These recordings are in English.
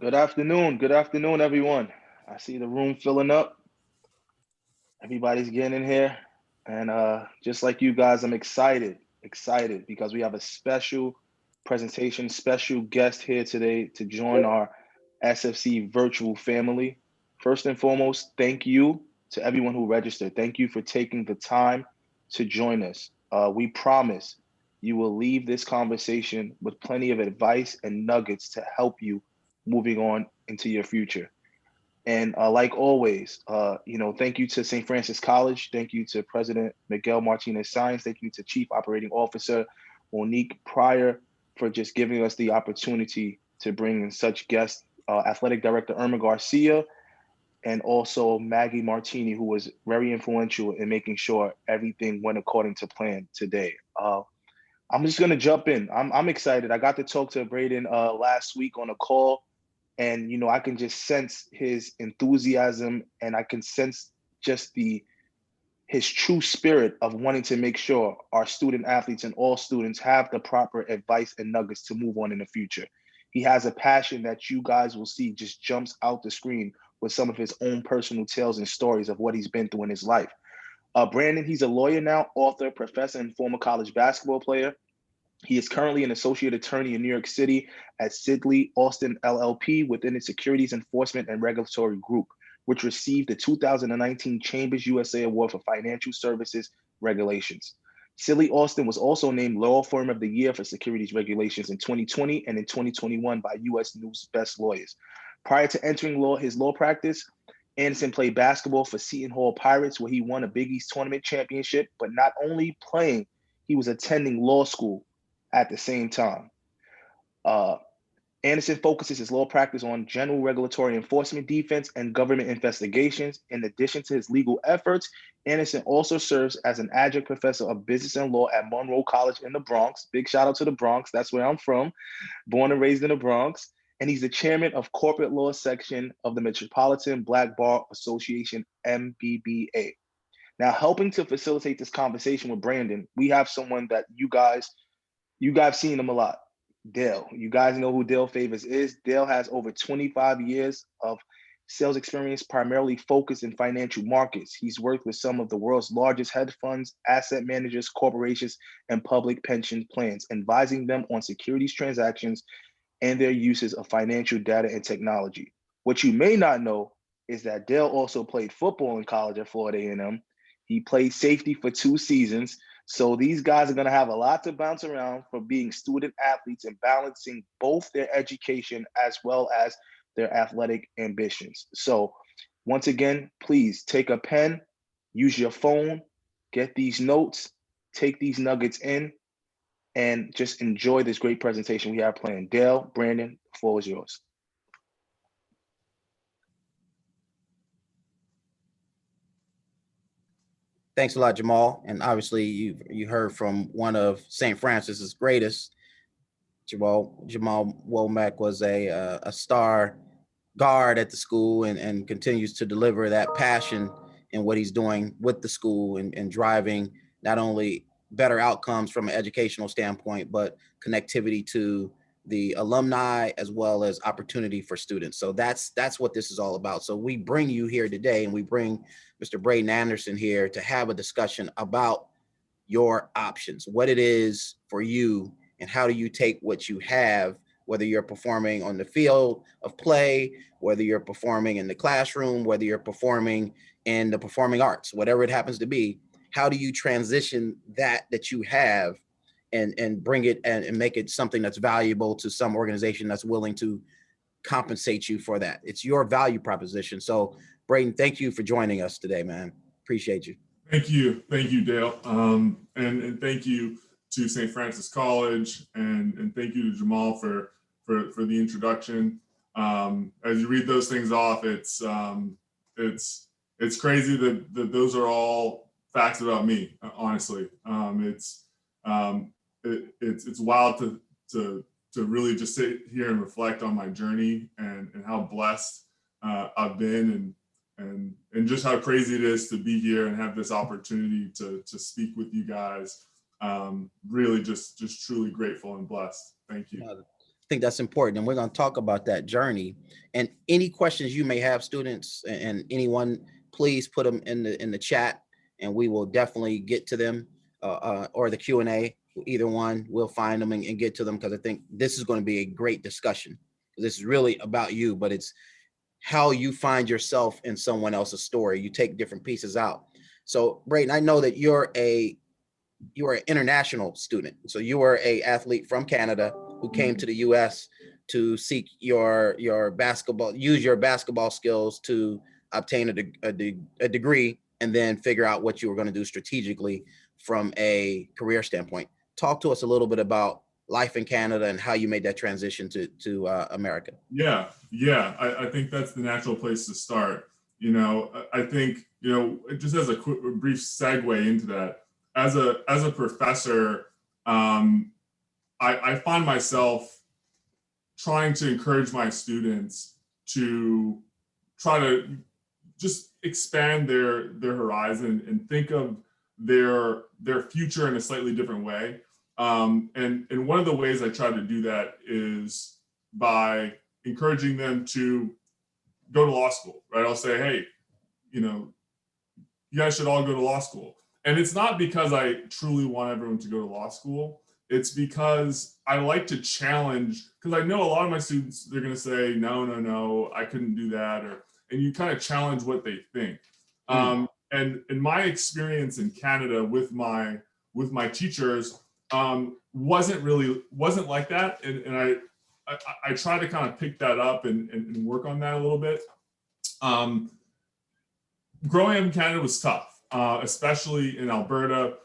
Good afternoon. Good afternoon, everyone. I see the room filling up. Everybody's getting in here. And just like you guys, I'm excited because we have a special presentation, special guest here today to join our SFC virtual family. First and foremost, thank you to everyone who registered. Thank you for taking the time to join us. We promise you will leave this conversation with plenty of advice and nuggets to help you moving on into your future. And like always, thank you to St. Francis College. Thank you to President Miguel Martinez Science. Thank you to Chief Operating Officer Monique Pryor for just giving us the opportunity to bring in such guests. Athletic Director Irma Garcia and also Maggie Martini, who was very influential in making sure everything went according to plan today. I'm just gonna jump in. I'm excited. I got to talk to Braeden last week on a call, and I can just sense his enthusiasm, and I can sense just the his true spirit of wanting to make sure our student athletes and all students have the proper advice and nuggets to move on in the future. He has a passion that you guys will see just jumps out the screen with some of his own personal tales and stories of what he's been through in his life. Braeden, he's a lawyer now, author, professor, and former college basketball player. He is currently an associate attorney in New York City at Sidley Austin LLP within its Securities Enforcement and Regulatory Group, which received the 2019 Chambers USA Award for Financial Services Regulations. Sidley Austin was also named Law Firm of the Year for Securities Regulations in 2020 and in 2021 by U.S. News Best Lawyers. Prior to entering his law practice, Anderson played basketball for Seton Hall Pirates, where he won a Big East tournament championship, but not only playing, he was attending law school at the same time. Uh, Anderson focuses his law practice on general regulatory enforcement, defense, and government investigations. In addition to his legal efforts, Anderson also serves as an adjunct professor of business and law at Monroe College in the Bronx. Big shout out to the Bronx. That's where I'm from, born and raised in the Bronx. And he's the chairman of corporate law section of the Metropolitan Black Bar Association, MBBA. Now, helping to facilitate this conversation with Braeden, we have someone that you guys seen him a lot. Dale. You guys know who Dale Favors is. Dale has over 25 years of sales experience, primarily focused in financial markets. He's worked with some of the world's largest hedge funds, asset managers, corporations, and public pension plans, advising them on securities transactions and their uses of financial data and technology. What you may not know is that Dale also played football in college at Florida A&M. He played safety for 2 seasons. So these guys are going to have a lot to bounce around for being student athletes and balancing both their education as well as their athletic ambitions. So once again, please take a pen, use your phone, get these notes, take these nuggets in, and just enjoy this great presentation we have planned. Dale, Braeden, the floor is yours. Thanks a lot, Jamal. And obviously, you heard from one of St. Francis's greatest. Jamal Womack was a star guard at the school and continues to deliver that passion in what he's doing with the school and driving not only better outcomes from an educational standpoint, but connectivity to the alumni as well as opportunity for students. So that's what this is all about. So we bring you here today, and we bring Mr. Braeden Anderson here to have a discussion about your options, what it is for you, and how do you take what you have, whether you're performing on the field of play, whether you're performing in the classroom, whether you're performing in the performing arts, whatever it happens to be. How do you transition that you have and bring it and make it something that's valuable to some organization that's willing to compensate you for that? It's your value proposition. So Braeden, thank you for joining us today, man. Appreciate you. Thank you, Dale, and thank you to St. Francis College, and thank you to Jamal for the introduction. As you read those things off, it's crazy that those are all facts about me. Honestly, it's wild to really just sit here and reflect on my journey and how blessed I've been and just how crazy it is to be here and have this opportunity to speak with you guys. Really just truly grateful and blessed. Thank you. think that's important, and we're going to talk about that journey. And any questions you may have, students, and anyone, please put them in the chat, and we will definitely get to them, or the Q&A. Either one, we'll find them and get to them, because I think this is going to be a great discussion. This is really about you, but it's how you find yourself in someone else's story. You take different pieces out. So, Braeden, I know that you are an international student. So you were a athlete from Canada who came to the US to seek your basketball, use your basketball skills to obtain a degree, and then figure out what you were going to do strategically from a career standpoint. Talk to us a little bit about life in Canada and how you made that transition to America. Yeah, I think that's the natural place to start. I think, just as a brief segue into that, as a professor, I find myself trying to encourage my students to try to just expand their horizon and think of their future in a slightly different way. And one of the ways I try to do that is by encouraging them to go to law school, right? I'll say, hey, you guys should all go to law school. And it's not because I truly want everyone to go to law school. It's because I like to challenge, because I know a lot of my students, they're going to say, no, I couldn't do that. And you kind of challenge what they think. And in my experience in Canada with my teachers, wasn't like that. And I try to kind of pick that up and work on that a little bit. Growing up in Canada was tough. Especially in Alberta,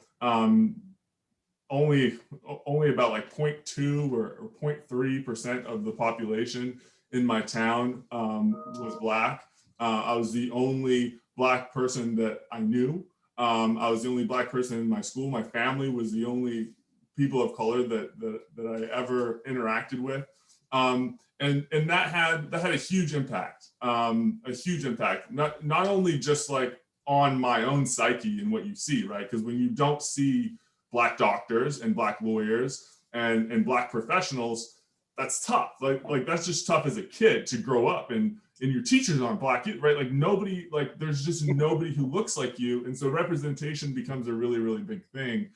only about like 0.2 or 0.3% of the population in my town was Black. I was the only Black person that I knew. I was the only Black person in my school. My family was the only people of color that I ever interacted with. And that had a huge impact. Not only just like on my own psyche and what you see, right? Because when you don't see Black doctors and Black lawyers and Black professionals, that's tough. Like that's just tough as a kid to grow up and your teachers aren't Black, right? Like nobody, like there's just nobody who looks like you. And so representation becomes a really, really big thing.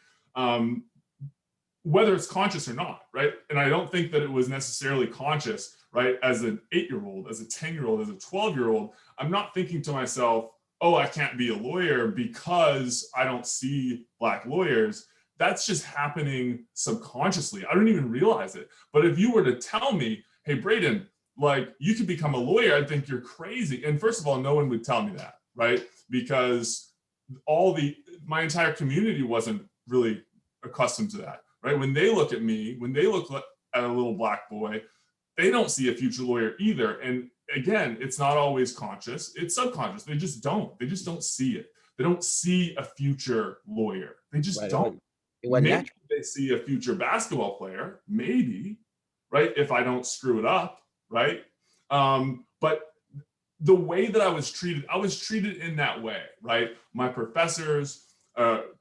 Whether it's conscious or not, right? And I don't think that it was necessarily conscious, right? As an 8-year-old, as a 10-year-old, as a 12-year-old, I'm not thinking to myself, oh, I can't be a lawyer because I don't see Black lawyers. That's just happening subconsciously. I don't even realize it. But if you were to tell me, hey, Braeden, like you could become a lawyer, I'd think you're crazy. And first of all, no one would tell me that, right? Because my entire community wasn't really accustomed to that, right? When they look at me, when they look at a little Black boy, they don't see a future lawyer either. And again, it's not always conscious, it's subconscious. They just don't see it. They don't see a future lawyer. They just don't. Maybe they see a future basketball player, maybe, right? If I don't screw it up, right? But the way that I was treated in that way, right? My professors,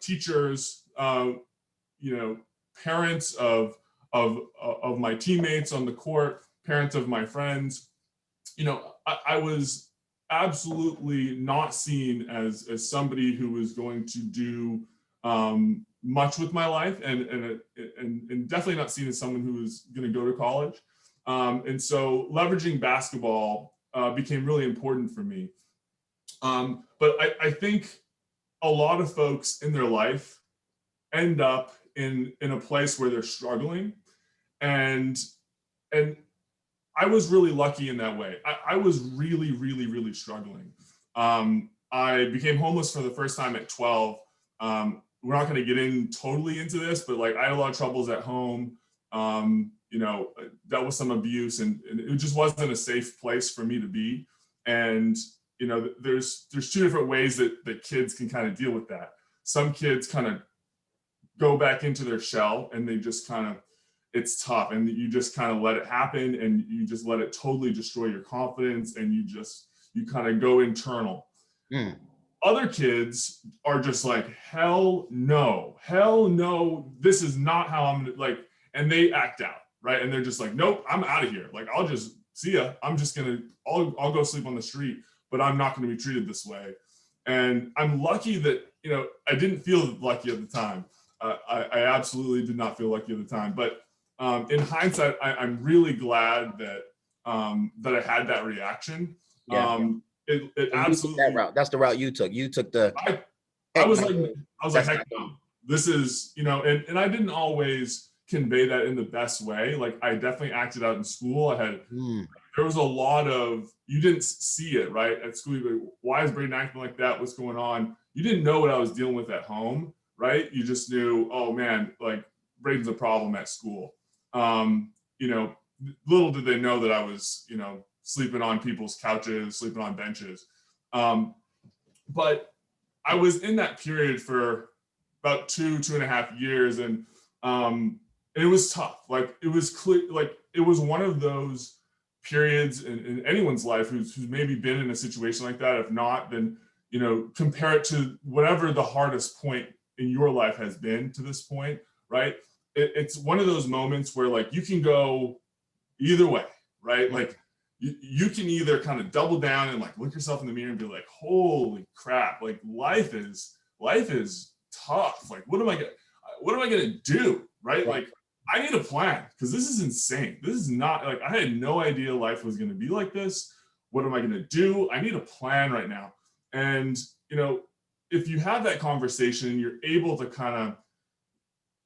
teachers, parents of my teammates on the court, parents of my friends, I was absolutely not seen as somebody who was going to do much with my life, and definitely not seen as someone who was going to go to college. And so leveraging basketball became really important for me. But I think a lot of folks in their life end up in a place where they're struggling, and I was really lucky in that way. I was really, really, really struggling. I became homeless for the first time at 12. We're not going to get in totally into this, but like I had a lot of troubles at home. Dealt with some abuse, and it just wasn't a safe place for me to be. And there's two different ways that kids can kind of deal with that. Some kids kind of go back into their shell, and they just kind of, it's tough, and you just kind of let it happen, and you just let it totally destroy your confidence, and you kind of go internal. Other kids are just like, hell no, this is not how I'm like, and they act out, right? And they're just like, nope, I'm out of here. Like, I'll just see ya. I'll go sleep on the street, but I'm not going to be treated this way. And I'm lucky that, I didn't feel lucky at the time. I absolutely did not feel lucky at the time. But in hindsight, I'm really glad that that I had that reaction. Yeah. It absolutely, that route. That's the route you took. You took the. I was like, heck no. This is, and I didn't always convey that in the best way. Like, I definitely acted out in school. There was a lot of, you didn't see it, right? At school, you'd be like, why is Braeden acting like that? What's going on? You didn't know what I was dealing with at home, right? You just knew, oh man, like, Braeden's a problem at school. Little did they know that I was, sleeping on people's couches, sleeping on benches. But I was in that period for about 2.5 years, and it was tough. Like, it was clear, like, it was one of those periods in anyone's life who's maybe been in a situation like that. If not, then compare it to whatever the hardest point in your life has been to this point, right? It's one of those moments where, like, you can go either way, right? Like, you can either kind of double down and, like, look yourself in the mirror and be like, holy crap, like, life is tough. Like, what am I gonna do, right? Like, I need a plan, because this is insane. This is not, like, I had no idea life was going to be like this. What am I going to do? I need a plan right now. And, if you have that conversation, you're able to kind of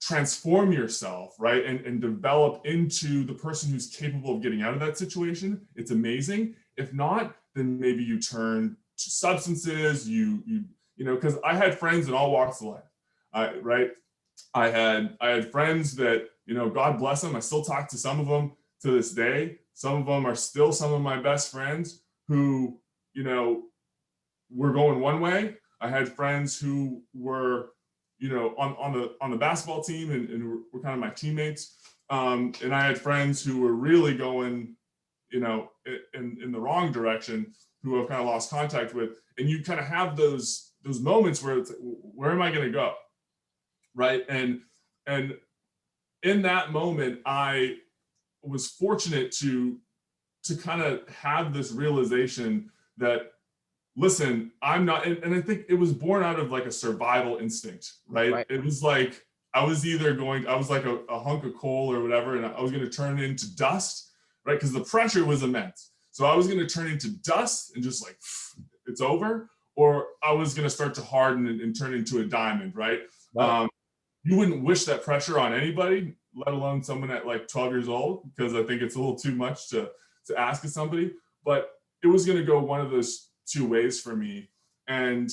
transform yourself, right? And develop into the person who's capable of getting out of that situation. It's amazing. If not, then maybe you turn to substances, because I had friends in all walks of life, right? I had friends that, God bless them. I still talk to some of them to this day. Some of them are still some of my best friends who, were going one way. I had friends who were, on the basketball team and were kind of my teammates. And I had friends who were really going, in the wrong direction, who I've kind of lost contact with. And you kind of have those moments where it's like, where am I going to go? Right. And in that moment, I was fortunate to kind of have this realization that, listen, I'm not, and I think it was born out of, like, a survival instinct, right? It was like, I was like a hunk of coal or whatever, and I was going to turn it into dust, right? Because the pressure was immense. So I was going to turn into dust and just, like, it's over, or I was going to start to harden and turn into a diamond, right? You wouldn't wish that pressure on anybody, let alone someone at, like, 12 years old, because I think it's a little too much to ask of somebody. But it was going to go one of those two ways for me. And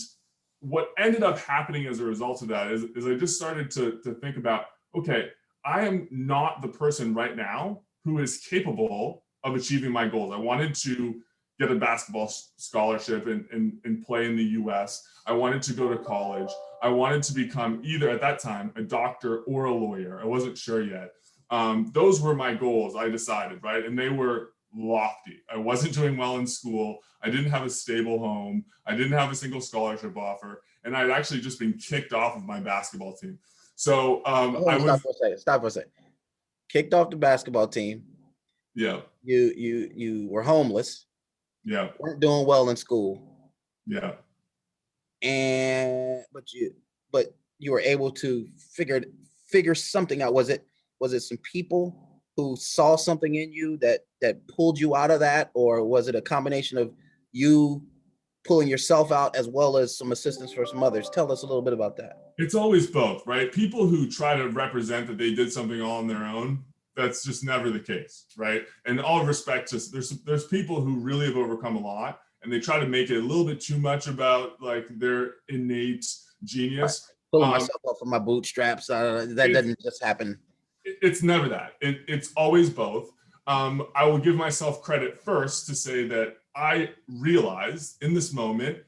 what ended up happening as a result of that is I just started to think about, okay, I am not the person right now who is capable of achieving my goals. I wanted to get a basketball scholarship and play in the US. I wanted to go to college. I wanted to become either, at that time, a doctor or a lawyer. I wasn't sure yet. Those were my goals, I decided, right? And they were lofty. I wasn't doing well in school. I didn't have a stable home. I didn't have a single scholarship offer. And I'd actually just been kicked off of my basketball team. So Stop for a second. Kicked off the basketball team. Yeah. You were homeless. Yeah. Weren't doing well in school. Yeah. But you were able to figure something out. Was it some people who saw something in you that pulled you out of that, or was it a combination of you pulling yourself out as well as some assistance for some others? Tell us a little bit about that. It's always both, right? People who try to represent that they did something all on their own, that's just never the case, right? And all respect, just there's people who really have overcome a lot, and they try to make it a little bit too much about, like, their innate genius. Right. Pulling myself up from my bootstraps. That doesn't just happen. It's never that. It's always both. I will give myself credit first to say that I realized in this moment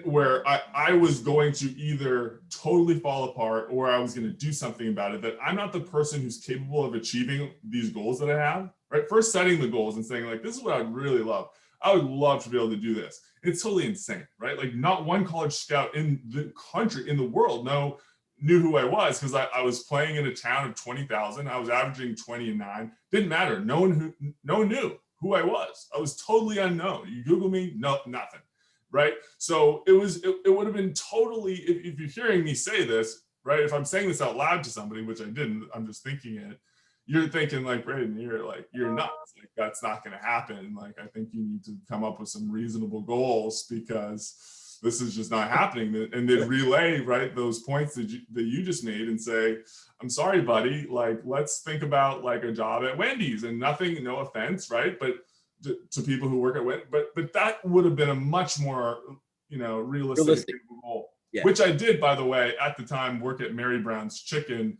where I was going to either totally fall apart or I was going to do something about it, that I'm not the person who's capable of achieving these goals that I have, right? First setting the goals and saying, like, this is what I'd really love. I would love to be able to do this. It's totally insane, right? Like, not one college scout in the country, in the world, knew who I was because I was playing in a town of 20,000. I was averaging 20 and 9. Didn't matter. No one knew who I was. I was totally unknown. You Google me, no, nothing. Right. So it would have been totally, if you're hearing me say this, right, if I'm saying this out loud to somebody, which I didn't, I'm just thinking it, you're thinking like, Braeden, you're nuts. Like, that's not going to happen. Like, I think you need to come up with some reasonable goals because this is just not happening. And they'd relay, right, those points that you just made and say, I'm sorry, buddy, like, let's think about like a job at Wendy's, and nothing, no offense, right? But to people who work at Wendy's, but that would have been a much more, realistic goal. Yeah. Which I did, by the way, at the time, work at Mary Brown's Chicken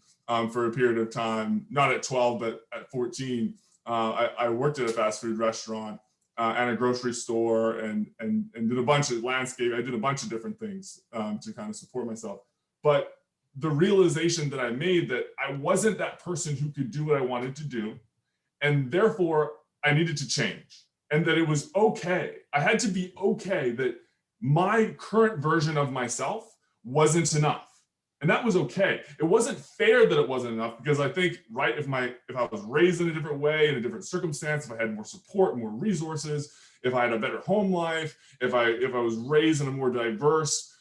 for a period of time, not at 12, but at 14. I worked at a fast food restaurant and a grocery store and did a bunch of landscape. I did a bunch of different things to kind of support myself. But the realization that I made that I wasn't that person who could do what I wanted to do, and therefore I needed to change, and that it was okay. I had to be okay that my current version of myself wasn't enough. And that was okay. It wasn't fair that it wasn't enough, because I think, right, if I was raised in a different way, in a different circumstance, if I had more support, more resources, if I had a better home life, if I was raised in a more diverse,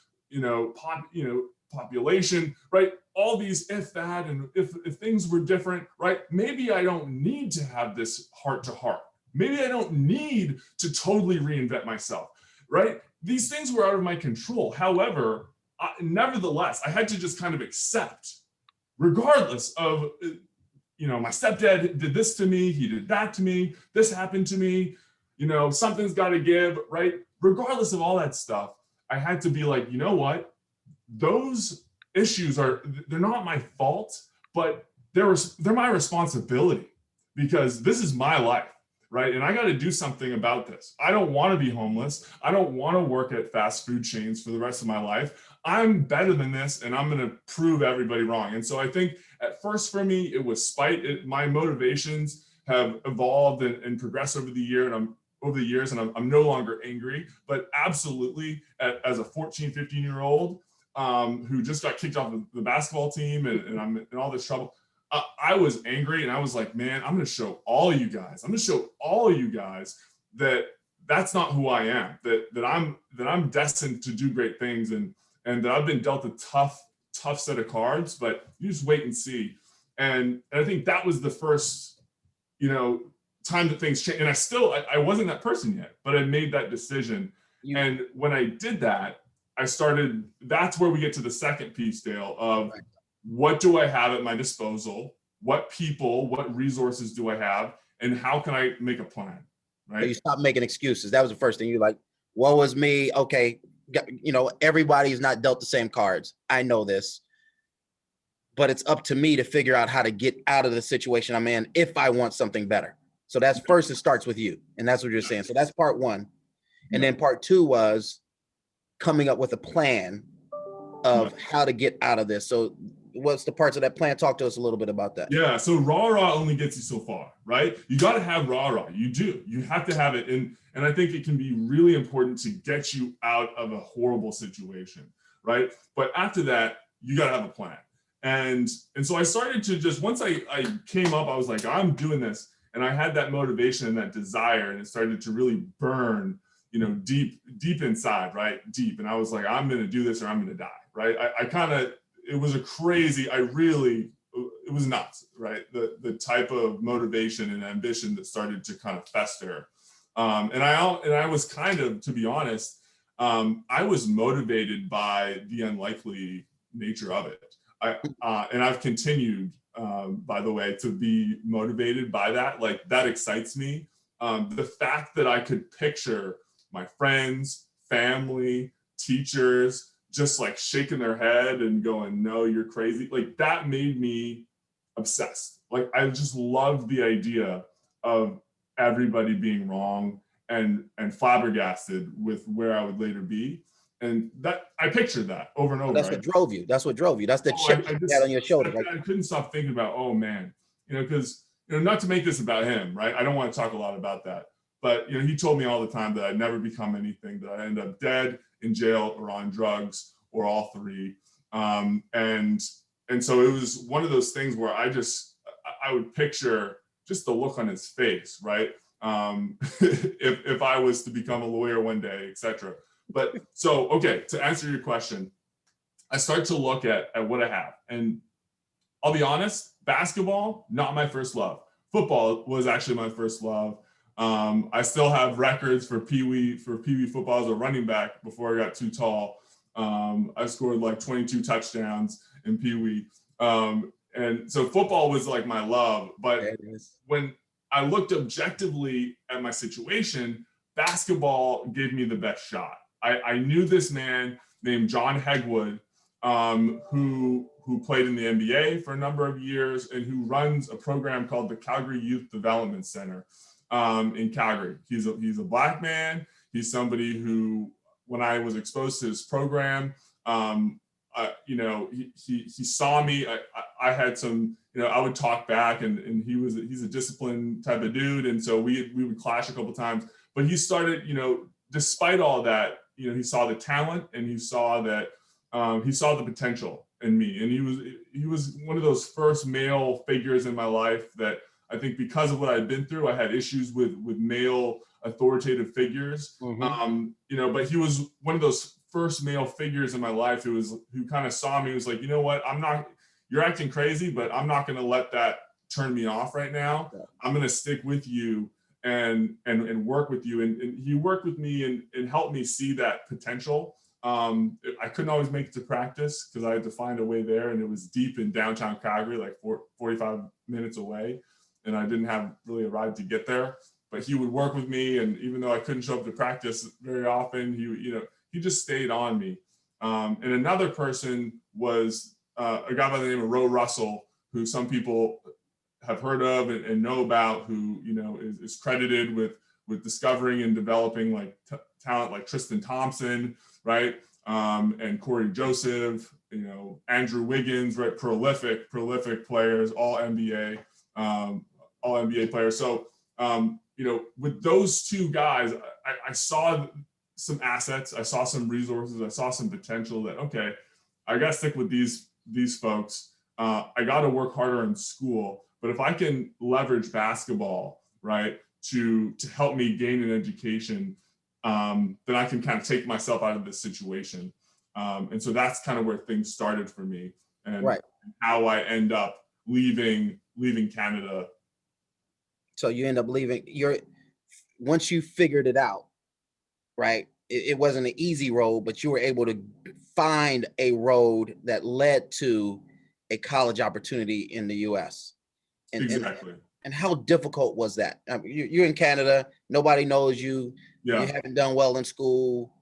population, right? All these if that, and if things were different, right? Maybe I don't need to have this heart to heart. Maybe I don't need to totally reinvent myself, right? These things were out of my control. However, nevertheless, I had to just kind of accept, regardless of, my stepdad did this to me, he did that to me, this happened to me, something's got to give, right? Regardless of all that stuff, I had to be like, you know what? Those issues they're not my fault, but they're my responsibility, because this is my life. Right. And I got to do something about this. I don't want to be homeless. I don't want to work at fast food chains for the rest of my life. I'm better than this, and I'm going to prove everybody wrong. And so I think at first for me, it was spite. My motivations have evolved and progressed over the years, and I'm no longer angry, but absolutely as a 14, 15-year-old who just got kicked off the basketball team and I'm in all this trouble. I was angry, and I was like, man, I'm going to show all you guys that that's not who I am, that I'm destined to do great things, and that I've been dealt a tough set of cards, but you just wait and see. And I think that was the first, time that things changed. And I wasn't that person yet, but I made that decision. And when I did that, that's where we get to the second piece, Dale, of what do I have at my disposal? What people, what resources do I have? And how can I make a plan? Right. So you stop making excuses. That was the first thing. You're like, woe was me. Okay. Everybody's not dealt the same cards. I know this, but it's up to me to figure out how to get out of the situation I'm in if I want something better. So that's first, it starts with you. And that's what you're saying. So that's part one. And then part two was coming up with a plan of how to get out of this. So what's the parts of that plan? Talk to us a little bit about that. Yeah. So rah only gets you so far, right? You got to have rah. You do. You have to have it. And I think it can be really important to get you out of a horrible situation, right? But after that, you got to have a plan. And so I started to just, once I came up, I was like, I'm doing this. And I had that motivation and that desire, and it started to really burn, deep inside, right? Deep. And I was like, I'm going to do this or I'm going to die, right? It was it was nuts, right? The type of motivation and ambition that started to kind of fester. And I was kind of, to be honest, I was motivated by the unlikely nature of it. And I've continued, by the way, to be motivated by that. Like, that excites me. The fact that I could picture my friends, family, teachers, just like shaking their head and going, no, you're crazy. Like, that made me obsessed. Like, I just loved the idea of everybody being wrong and flabbergasted with where I would later be. And that, I pictured that over and over. That's what drove you. That's the chip you had on your shoulder. I couldn't stop thinking about, oh man, because, not to make this about him, right? I don't want to talk a lot about that. But, he told me all the time that I'd never become anything, that I'd end up dead, in jail, or on drugs, or all three. And so it was one of those things where I would picture just the look on his face, right? If I was to become a lawyer one day, etc. But so, okay, to answer your question, I start to look at what I have. And I'll be honest, basketball, not my first love. Football was actually my first love. I still have records for Pee Wee football as a running back before I got too tall. I scored like 22 touchdowns in Pee Wee. And so football was like my love. But when I looked objectively at my situation, basketball gave me the best shot. I knew this man named John Hegwood, who played in the NBA for a number of years and who runs a program called the Calgary Youth Development Center in Calgary. He's a black man. He's somebody who, when I was exposed to his program, he saw me. I had some, I would talk back, and he's a disciplined type of dude, and so we would clash a couple times. But he started, despite all that, he saw the talent, and he saw that he saw the potential in me, and he was one of those first male figures in my life that I think, because of what I'd been through, I had issues with male authoritative figures. Mm-hmm. But he was one of those first male figures in my life who kind of saw me, was like, you know what, you're acting crazy, but I'm not going to let that turn me off right now. Yeah. I'm going to stick with you and work with you. And he worked with me and helped me see that potential. I couldn't always make it to practice because I had to find a way there, and it was deep in downtown Calgary, like 45 minutes away, and I didn't have really a ride to get there. But he would work with me, and even though I couldn't show up to practice very often, he just stayed on me. And another person was a guy by the name of Ro Russell, who some people have heard of and know about, who is credited with discovering and developing like talent like Tristan Thompson, right? And Corey Joseph, Andrew Wiggins, right? Prolific players, all NBA players. So, with those two guys, I saw some assets, I saw some resources, I saw some potential that, okay, I got to stick with these folks. I got to work harder in school, but if I can leverage basketball, right, to help me gain an education, then I can kind of take myself out of this situation. And so that's kind of where things started for me, and right. How I end up leaving Canada. So you end up leaving once you figured it out, right? It wasn't an easy road, but you were able to find a road that led to a college opportunity in the US. Exactly. And how difficult was that? You're in Canada, nobody knows you. Yeah. You haven't done well in school.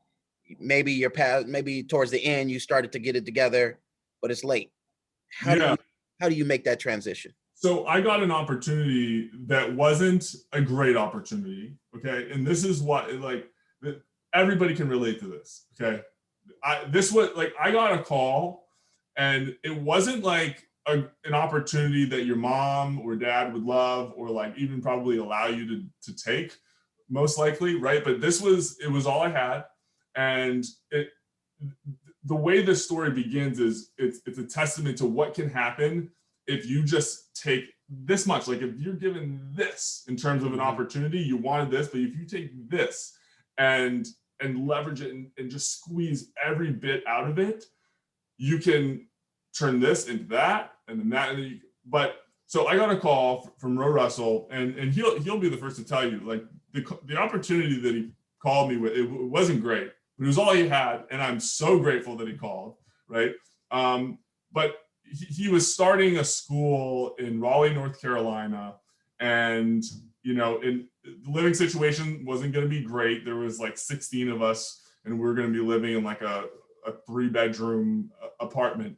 Maybe maybe towards the end you started to get it together, but it's late. How do you make that transition? So I got an opportunity that wasn't a great opportunity. Okay. And this is what, like, everybody can relate to this. Okay. I got a call, and it wasn't like an opportunity that your mom or dad would love, or like even probably allow you to take, most likely. Right. But it was all I had. And the way this story begins is it's a testament to what can happen if you just take this much. Like, if you're given this in terms of an opportunity, you wanted this, but if you take this and leverage it and just squeeze every bit out of it, you can turn this into that, and then that. But so I got a call from Ro Russell, and he'll be the first to tell you, like, the opportunity that he called me with, it wasn't great, but it was all he had, and I'm so grateful that he called, right? But he was starting a school in Raleigh, North Carolina, and the living situation wasn't going to be great. There was like 16 of us, and we were going to be living in like a 3-bedroom apartment,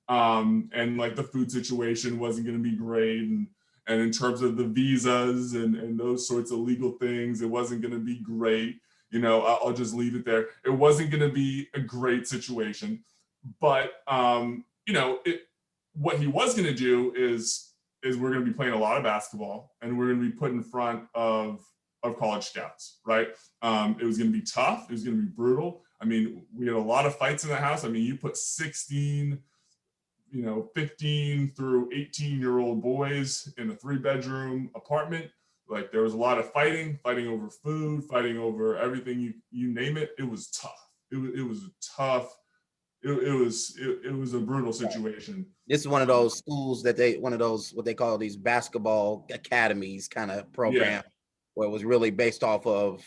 and like the food situation wasn't going to be great, and in terms of the visas and those sorts of legal things, it wasn't going to be great. I'll just leave it there. It wasn't going to be a great situation, but what he was going to do is we're going to be playing a lot of basketball, and we're going to be put in front of college scouts, right? It was going to be tough. It was going to be brutal. I mean, we had a lot of fights in the house. I mean, you put 16, 15 through 18-year-old boys in a 3-bedroom apartment. Like, there was a lot of fighting over food, fighting over everything, you name it. It was tough. It was tough. It was a brutal situation. This is one of those schools that what they call these basketball academies kind of program, where it was really based off of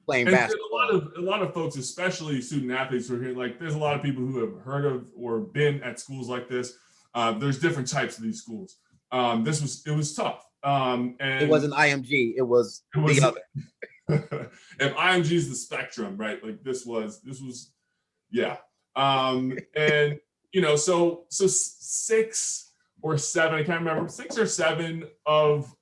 playing basketball. A lot of folks, especially student athletes, who are here. Like, there's a lot of people who have heard of or been at schools like this. There's different types of these schools. It was tough. And it wasn't IMG. It was the other. If IMG is the spectrum, right? Like, this was, yeah. And so 6 or 7, I can't remember, 6 or 7 of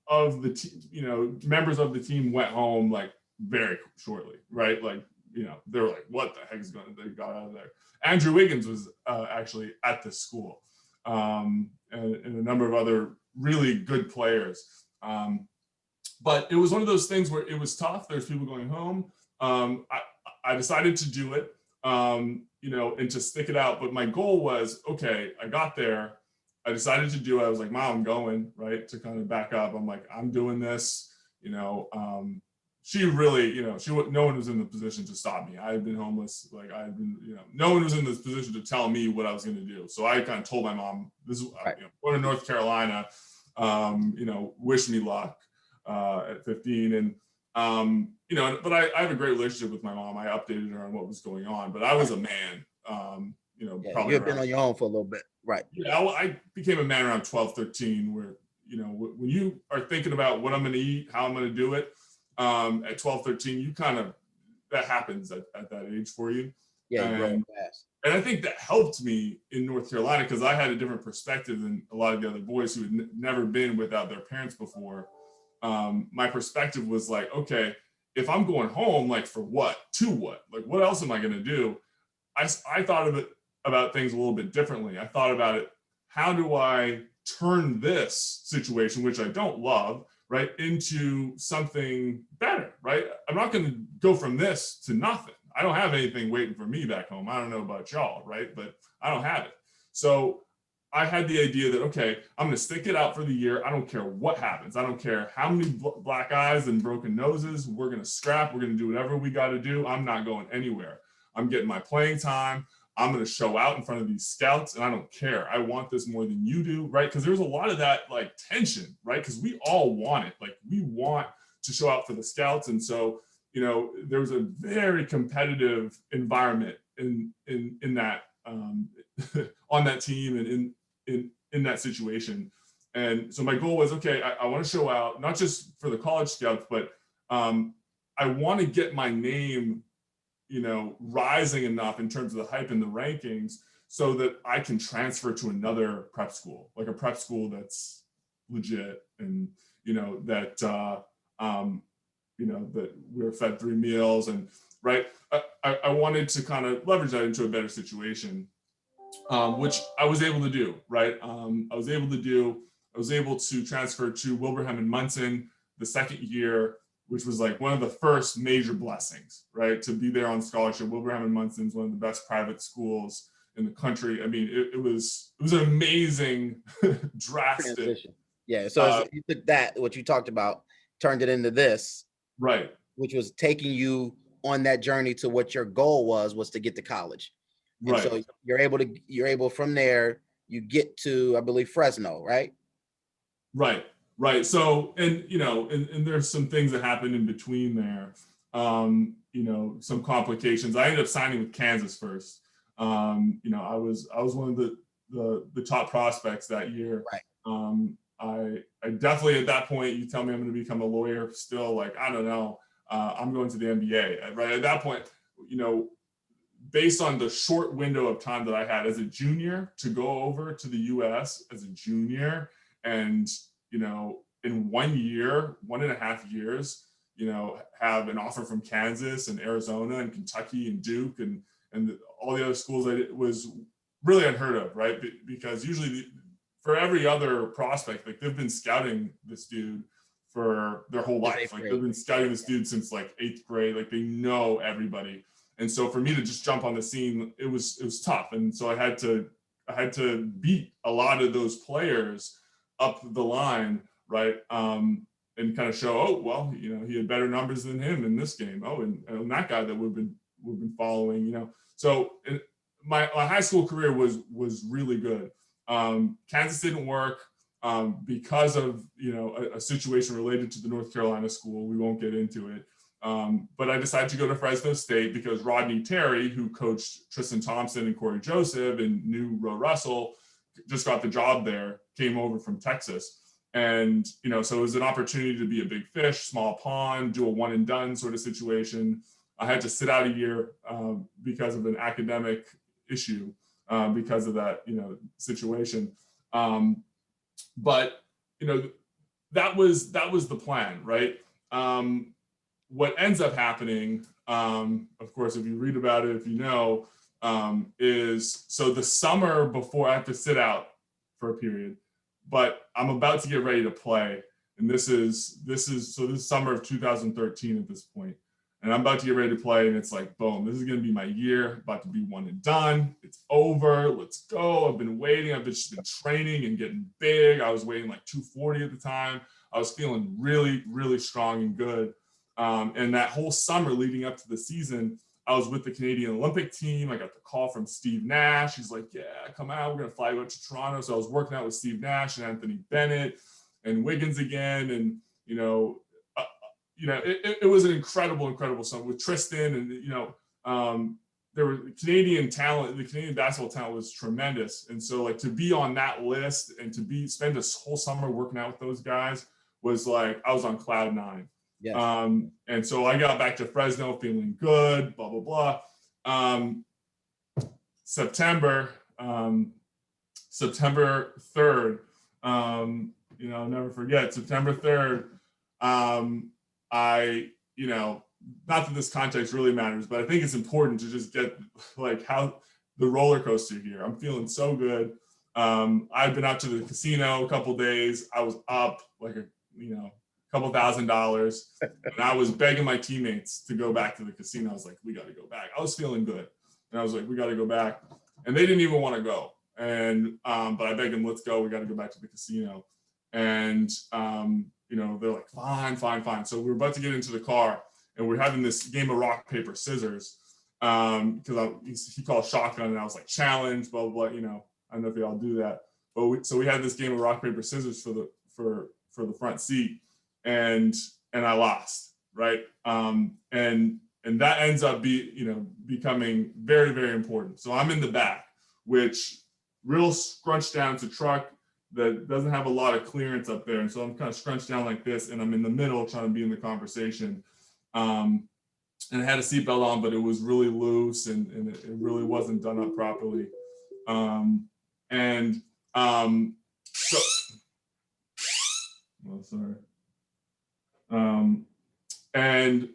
the members of the team went home like very shortly, right? Like, they were like, what the heck they got out of there. Andrew Wiggins was actually at this school, and a number of other really good players. But it was one of those things where it was tough. There's people going home. I decided to do it, and to stick it out. But my goal was, okay, I got there. I decided to do it. I was like, Mom, I'm going, right? To kind of back up. I'm like, I'm doing this, she really, no one was in the position to stop me. I had been homeless. Like, I had been, no one was in this position to tell me what I was going to do. So I kind of told my mom, this is, going to North Carolina, wish me luck at 15. And, but I have a great relationship with my mom. I updated her on what was going on, but I was a man, probably you've been on your own for a little bit. Right. Yeah, I became a man around 12, 13, where, when you are thinking about what I'm going to eat, how I'm going to do it, at 12, 13, that happens at that age for you. Yeah, you're growing fast. And I think that helped me in North Carolina, because I had a different perspective than a lot of the other boys who had never been without their parents before. My perspective was like, okay, if I'm going home, like, for what? To what? Like, what else am I going to do? I thought about things a little bit differently. I thought about it, how do I turn this situation, which I don't love, right, into something better, right? I'm not going to go from this to nothing. I don't have anything waiting for me back home. I don't know about y'all, right? But I don't have it. So I had the idea that, okay, I'm going to stick it out for the year. I don't care what happens. I don't care how many black eyes and broken noses. We're going to scrap. We're going to do whatever we got to do. I'm not going anywhere. I'm getting my playing time. I'm going to show out in front of these scouts, and I don't care. I want this more than you do, right? Because there's a lot of that, like, tension, right? Because we all want it. Like, we want to show out for the scouts. And so, there was a very competitive environment in that, on that team and in that situation. And so my goal was, okay, I want to show out, not just for the college scouts, but I want to get my name, rising enough in terms of the hype and the rankings, so that I can transfer to another prep school, like a prep school that's legit, and that that we're fed 3 meals, and right. I wanted to kind of leverage that into a better situation, which I was able to do. Right. I was able to transfer to Wilbraham and Munson the second year, which was like one of the first major blessings, right? To be there on scholarship. Wilbraham and Munson is one of the best private schools in the country. I mean, it was an amazing, drastic transition. Yeah. So you took that, what you talked about, turned it into this, right? Which was taking you on that journey to what your goal was to get to college. And right. So you're able from there, you get to, I believe, Fresno, right? Right. So, and there's some things that happened in between there. Some complications. I ended up signing with Kansas first. I was one of the top prospects that year. Right. I definitely, at that point, you tell me I'm going to become a lawyer, still, like, I don't know. I'm going to the NBA. Right at that point, based on the short window of time that I had as a junior to go over to the US as a junior, and in 1 year, 1.5 years, have an offer from Kansas and Arizona and Kentucky and Duke and all the other schools, that was really unheard of, right? Because usually for every other prospect, like, they've been scouting this dude for their whole life. Like they've been scouting this dude since like 8th grade. Like they know everybody. And so for me to just jump on the scene, it was tough. And so I had to beat a lot of those players up the line, right? And kind of show, oh, well, you know, he had better numbers than him in this game. Oh, and that guy that we've been following, you know. So my high school career was really good. Kansas didn't work because of, you know, a situation related to the North Carolina school. We won't get into it. But I decided to go to Fresno State because Rodney Terry, who coached Tristan Thompson and Corey Joseph and knew Ro Russell, just got the job there, came over from Texas. And, you know, so it was an opportunity to be a big fish, small pond, do a one and done sort of situation. I had to sit out a year because of an academic issue because of that, you know, situation. But, you know, that was the plan, right? What ends up happening, of course, if you read about it, if you know, is so the summer before I have to sit out for a period, but I'm about to get ready to play. And this is summer of 2013 at this point. And I'm about to get ready to play. And it's like, boom, this is going to be my year, about to be one and done. It's over. Let's go. I've been waiting. I've just been training and getting big. I was weighing like 240 at the time. I was feeling really, really strong and good. And that whole summer leading up to the season, I was with the Canadian Olympic team. I got the call from Steve Nash. He's like, yeah, come out. We're going to fly you out to Toronto. So I was working out with Steve Nash and Anthony Bennett and Wiggins again. And, you know, it was an incredible summer with Tristan. And, you know, there were Canadian talent. The Canadian basketball talent was tremendous. And so, like, to be on that list and to spend this whole summer working out with those guys was like, I was on cloud 9. Yes. And so I got back to Fresno feeling good, blah, blah, blah. September 3rd, you know, I'll never forget, September 3rd, I, you know, not that this context really matters, but I think it's important to just get like how the roller coaster here. I'm feeling so good. I've been out to the casino a couple days. I was up like couple $1,000, and I was begging my teammates to go back to the casino. I was like, we got to go back. I was feeling good, and I was like, we got to go back, and they didn't even want to go. And but I begged them, let's go. We got to go back to the casino, and you know, they're like, fine. So we're about to get into the car, and we're having this game of rock paper scissors because he called shotgun, and I was like, challenge, blah blah blah. You know, I don't know if they all do that, but so we had this game of rock paper scissors for the front seat. And I lost, right? And that ends up becoming very, very important. So I'm in the back, which real scrunched down to truck that doesn't have a lot of clearance up there. And so I'm kind of scrunched down like this, and I'm in the middle trying to be in the conversation. And I had a seatbelt on, but it was really loose and it really wasn't done up properly. Sorry. And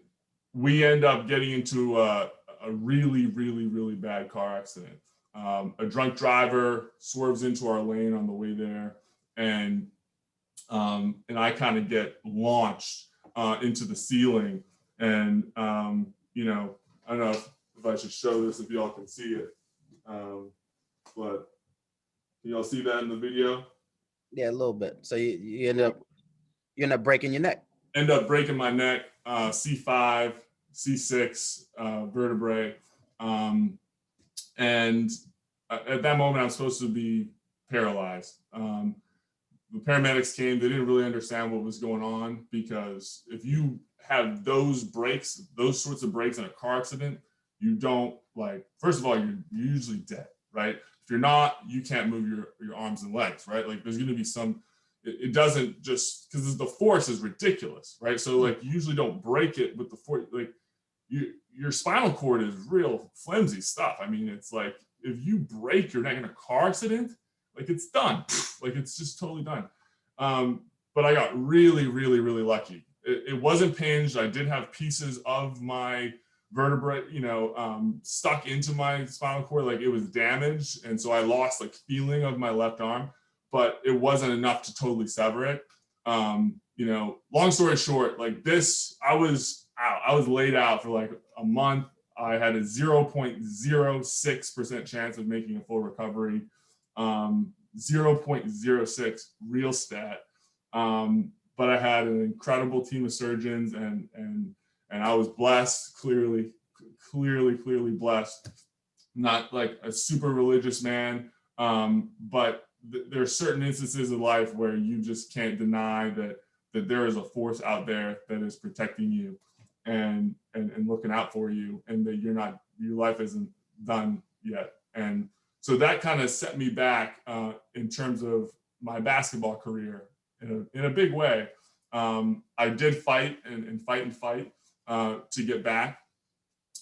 we end up getting into a really, really, really bad car accident. A drunk driver swerves into our lane on the way there, and I kind of get launched into the ceiling. And you know, I don't know if I should show this if y'all can see it, but can y'all see that in the video? Yeah, a little bit. So you end up breaking your neck. End up breaking my neck, C5, C6 vertebrae. And at that moment, I'm supposed to be paralyzed. The paramedics came. They didn't really understand what was going on, because if you have those sorts of breaks in a car accident, you don't, like, first of all, you're usually dead, right? If you're not, you can't move your arms and legs, right? Like, there's going to be some. It doesn't just, because the force is ridiculous, right? So, like, you usually don't break it with the force. Like, your spinal cord is real flimsy stuff. I mean, it's like, if you break your neck in a car accident, like, it's done. Like, it's just totally done. But I got really, really, really lucky. It wasn't pinged. I did have pieces of my vertebrae, stuck into my spinal cord. Like, it was damaged. And so I lost, like, feeling of my left arm, but it wasn't enough to totally sever it. you know, long story short, like this, I was out. I was laid out for like a month. I had a 0.06% chance of making a full recovery, 0.06 real stat. But I had an incredible team of surgeons, and I was blessed, clearly blessed. Not like a super religious man, but there are certain instances of life where you just can't deny that there is a force out there that is protecting you and looking out for you, and that your life isn't done yet. And so that kind of set me back in terms of my basketball career in a big way. I did fight and fight to get back,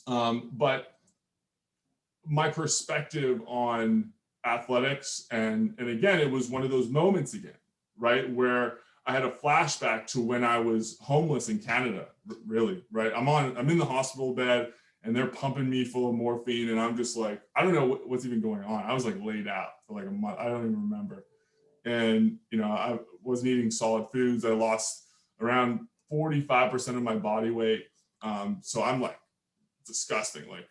but my perspective on athletics, and again, it was one of those moments again, right, where I had a flashback to when I was homeless in Canada, really, right? I'm in the hospital bed, and they're pumping me full of morphine, and I'm just like, I don't know what's even going on. I was like laid out for like a month. I don't even remember. And, you know, I wasn't eating solid foods. I lost around 45% of my body weight. So I'm like disgusting. Like,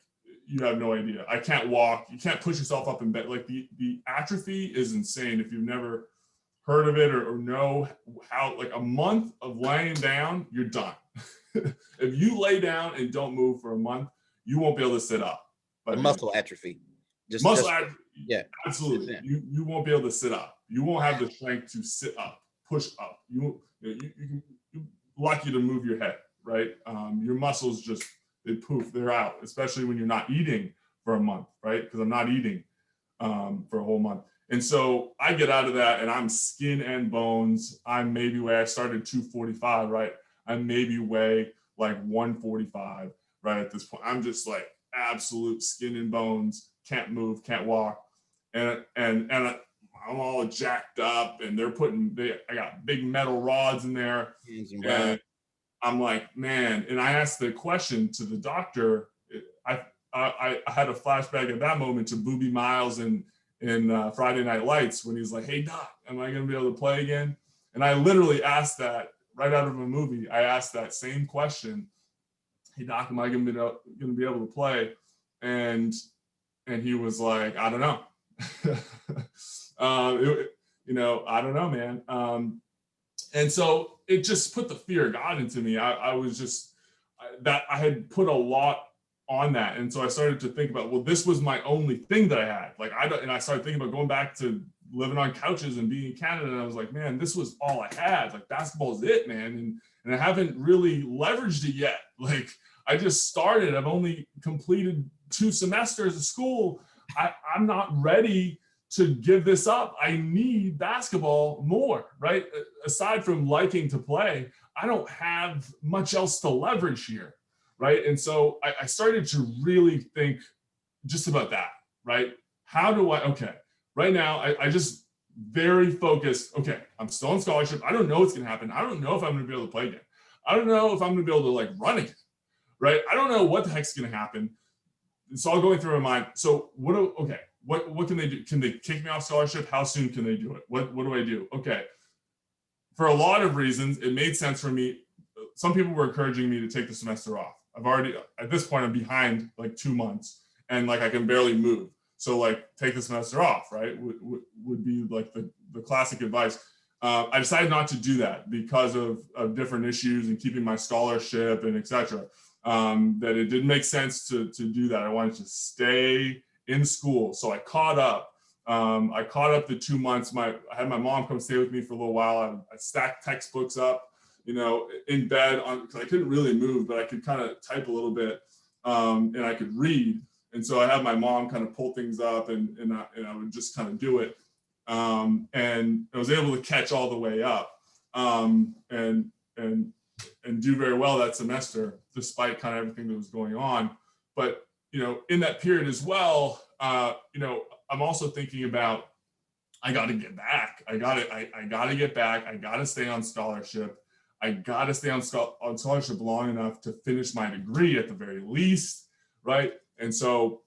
you have no idea. I can't walk. You can't push yourself up in bed. Like the atrophy is insane. If you've never heard of it or know how, like a month of laying down, you're done. If you lay down and don't move for a month, you won't be able to sit up. But muscle atrophy. Atrophy. Yeah, absolutely. You won't be able to sit up. You won't have the strength to sit up, push up. You're lucky to move your head, right? Your muscles just, they poof, they're out, especially when you're not eating for a month, right? Because I'm not eating for a whole month. And so I get out of that and I'm skin and bones. I'm maybe where I started 245, right? I maybe weigh like 145, right? At this point, I'm just like absolute skin and bones, can't move, can't walk. And I'm all jacked up, and they're I got big metal rods in there. And I'm like, man, and I asked the question to the doctor. I had a flashback at that moment to Boobie Miles in Friday Night Lights, when he's like, hey doc, am I gonna be able to play again? And I literally asked that right out of a movie. I asked that same question. Hey doc, am I gonna be able to play? And he was like, I don't know. I don't know, man. And so it just put the fear of God into me. I was just, that I had put a lot on that. And so I started to think about, well, this was my only thing that I had. Like, I started thinking about going back to living on couches and being in Canada. And I was like, man, this was all I had. Like, basketball is it, man. And I haven't really leveraged it yet. Like, I just started. I've only completed 2 semesters of school. I'm not ready to give this up. I need basketball more, right? Aside from liking to play, I don't have much else to leverage here, right? And so I started to really think just about that, right? How do okay, right now, I just very focused, okay, I'm still on scholarship. I don't know what's gonna happen. I don't know if I'm gonna be able to play again. I don't know if I'm gonna be able to like run again, right? I don't know what the heck's gonna happen. It's all going through my mind. So what can they do? Can they kick me off scholarship? How soon can they do it? What do I do? Okay. For a lot of reasons, it made sense for me. Some people were encouraging me to take the semester off. I've already, at this point, I'm behind like 2 months, and like I can barely move. So like take the semester off, right? Would be like the classic advice. I decided not to do that because of different issues and keeping my scholarship and etc. That it didn't make sense to do that. I wanted to stay in school. So I caught up. The 2 months. I had my mom come stay with me for a little while. I stacked textbooks up, in bed because I couldn't really move, but I could kind of type a little bit, and I could read. And so I had my mom kind of pull things up, and I would just kind of do it. And I was able to catch all the way up, and do very well that semester, despite kind of everything that was going on. But, in that period as well, I'm also thinking about, I got to get back. I got to get back. I got to stay on scholarship. I got to stay on scholarship long enough to finish my degree at the very least. Right. And so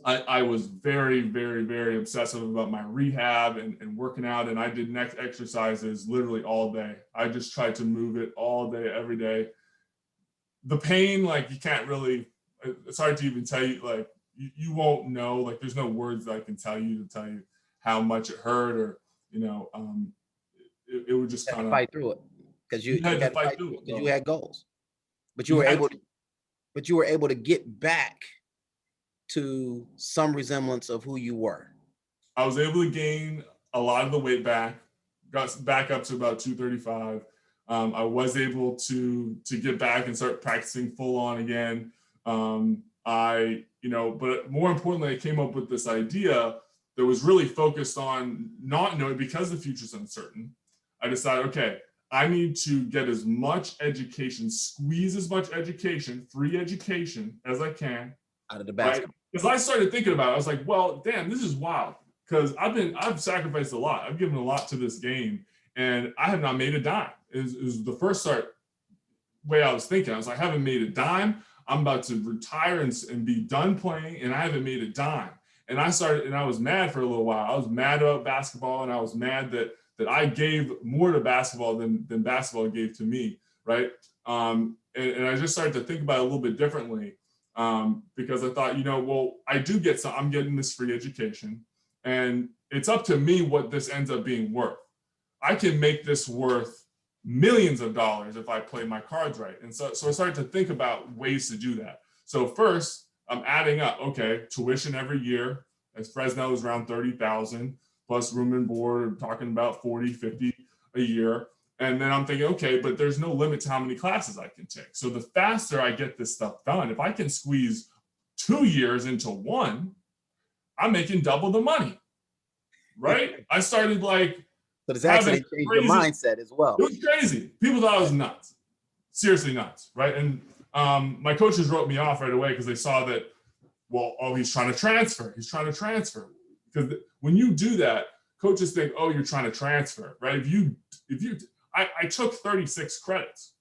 I was very, very, very obsessive about my rehab and working out. And I did neck exercises literally all day. I just tried to move it all day, every day. The pain, like you can't really, it's hard to even tell you, like you won't know, like there's no words that I can tell you to tell you how much it hurt, or, it would just kind of fight through it because you had to had to fight fight through through it. it because you had goals, but You had to. you were able to get back to some resemblance of who you were. I was able to gain a lot of the weight back, got back up to about 235. I was able to get back and start practicing full on again. But more importantly, I came up with this idea that was really focused on not knowing, because the future's uncertain. I decided, okay, I need to get as much education, squeeze as much education, free education as I can out of the basketball. Right? Because I started thinking about it, I was like, well, damn, this is wild. Because I've sacrificed a lot. I've given a lot to this game, and I have not made a dime. It was the first way I was thinking. I was like, I haven't made a dime. I'm about to retire and be done playing, and I haven't made a dime. And I was mad for a little while. I was mad about basketball, and I was mad that I gave more to basketball than basketball gave to me, right? And I just started to think about it a little bit differently, because I thought, well, I'm getting this free education, and it's up to me what this ends up being worth. I can make this worth millions of dollars if I play my cards right. And so I started to think about ways to do that. So first, I'm adding up, okay, tuition every year, as Fresno is around 30,000, plus room and board, we're talking about 40, 50 a year. And then I'm thinking, okay, but there's no limit to how many classes I can take. So the faster I get this stuff done, if I can squeeze 2 years into one, I'm making double the money, right? I started like, so it's actually changed your mindset as well. It was crazy. People thought I was nuts, seriously nuts, right? And my coaches wrote me off right away because they saw that, he's trying to transfer. He's trying to transfer. Because when you do that, coaches think, oh, you're trying to transfer, right? I took 36 credits,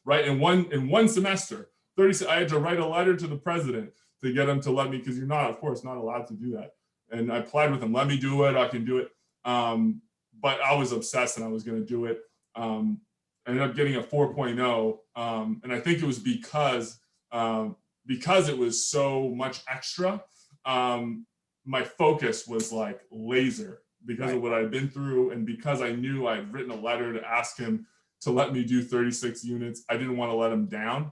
right? In one semester, 36. I had to write a letter to the president to get him to let me, because you're not, of course, not allowed to do that. And I applied with him, let me do it, I can do it. But I was obsessed and I was going to do it. I ended up getting a 4.0. And I think it was because it was so much extra. My focus was like laser because of what I'd been through. And because I knew I'd written a letter to ask him to let me do 36 units. I didn't want to let him down.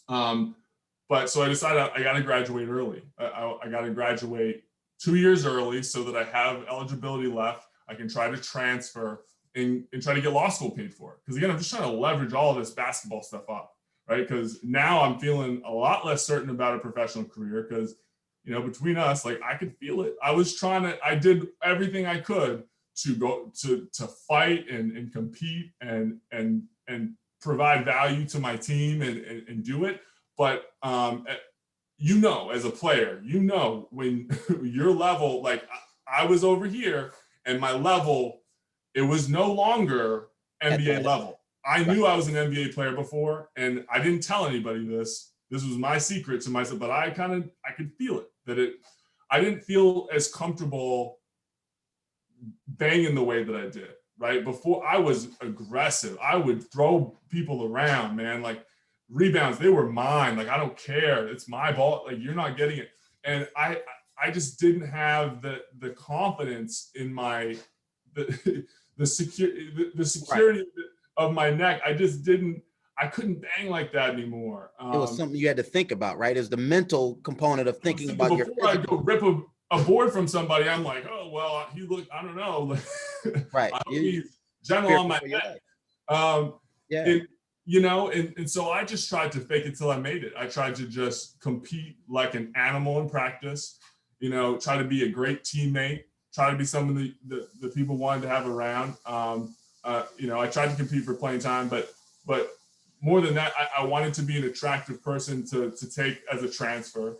But so I decided I got to graduate early. I got to graduate 2 years early so that I have eligibility left. I can try to transfer and try to get law school paid for. Because again, I'm just trying to leverage all of this basketball stuff up, right? Because now I'm feeling a lot less certain about a professional career because, between us, like I could feel it. I did everything I could to go to fight and compete and provide value to my team and do it. But as a player, when your level, like I was over here and my level, it was no longer NBA level. I knew I was an NBA player before, and I didn't tell anybody this. This was my secret to myself, but I could feel it, I didn't feel as comfortable banging the way that I did, right? Before I was aggressive. I would throw people around, man, like rebounds, they were mine. Like, I don't care. It's my ball. Like, you're not getting it. And I just didn't have the confidence in the security of my neck. I couldn't bang like that anymore. It was something you had to think about, right? Is the mental component of thinking about your physical. I go rip a board from somebody, I'm like, oh, well, I don't know. Right. He's general on my neck. And so I just tried to fake it till I made it. I tried to just compete like an animal in practice, try to be a great teammate, try to be someone the people wanted to have around. I tried to compete for playing time, but more than that, I wanted to be an attractive person to take as a transfer,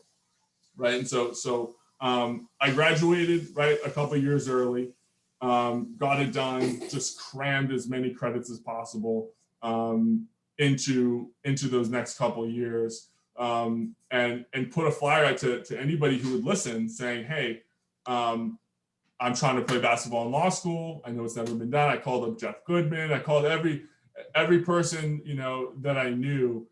right? And so I graduated, right, a couple of years early, got it done, just crammed as many credits as possible into those next couple of years. and put a flyer out to anybody who would listen, saying, hey, I'm trying to play basketball in law school. I know it's never been done. I called up Jeff Goodman. I called every person, you know, that I knew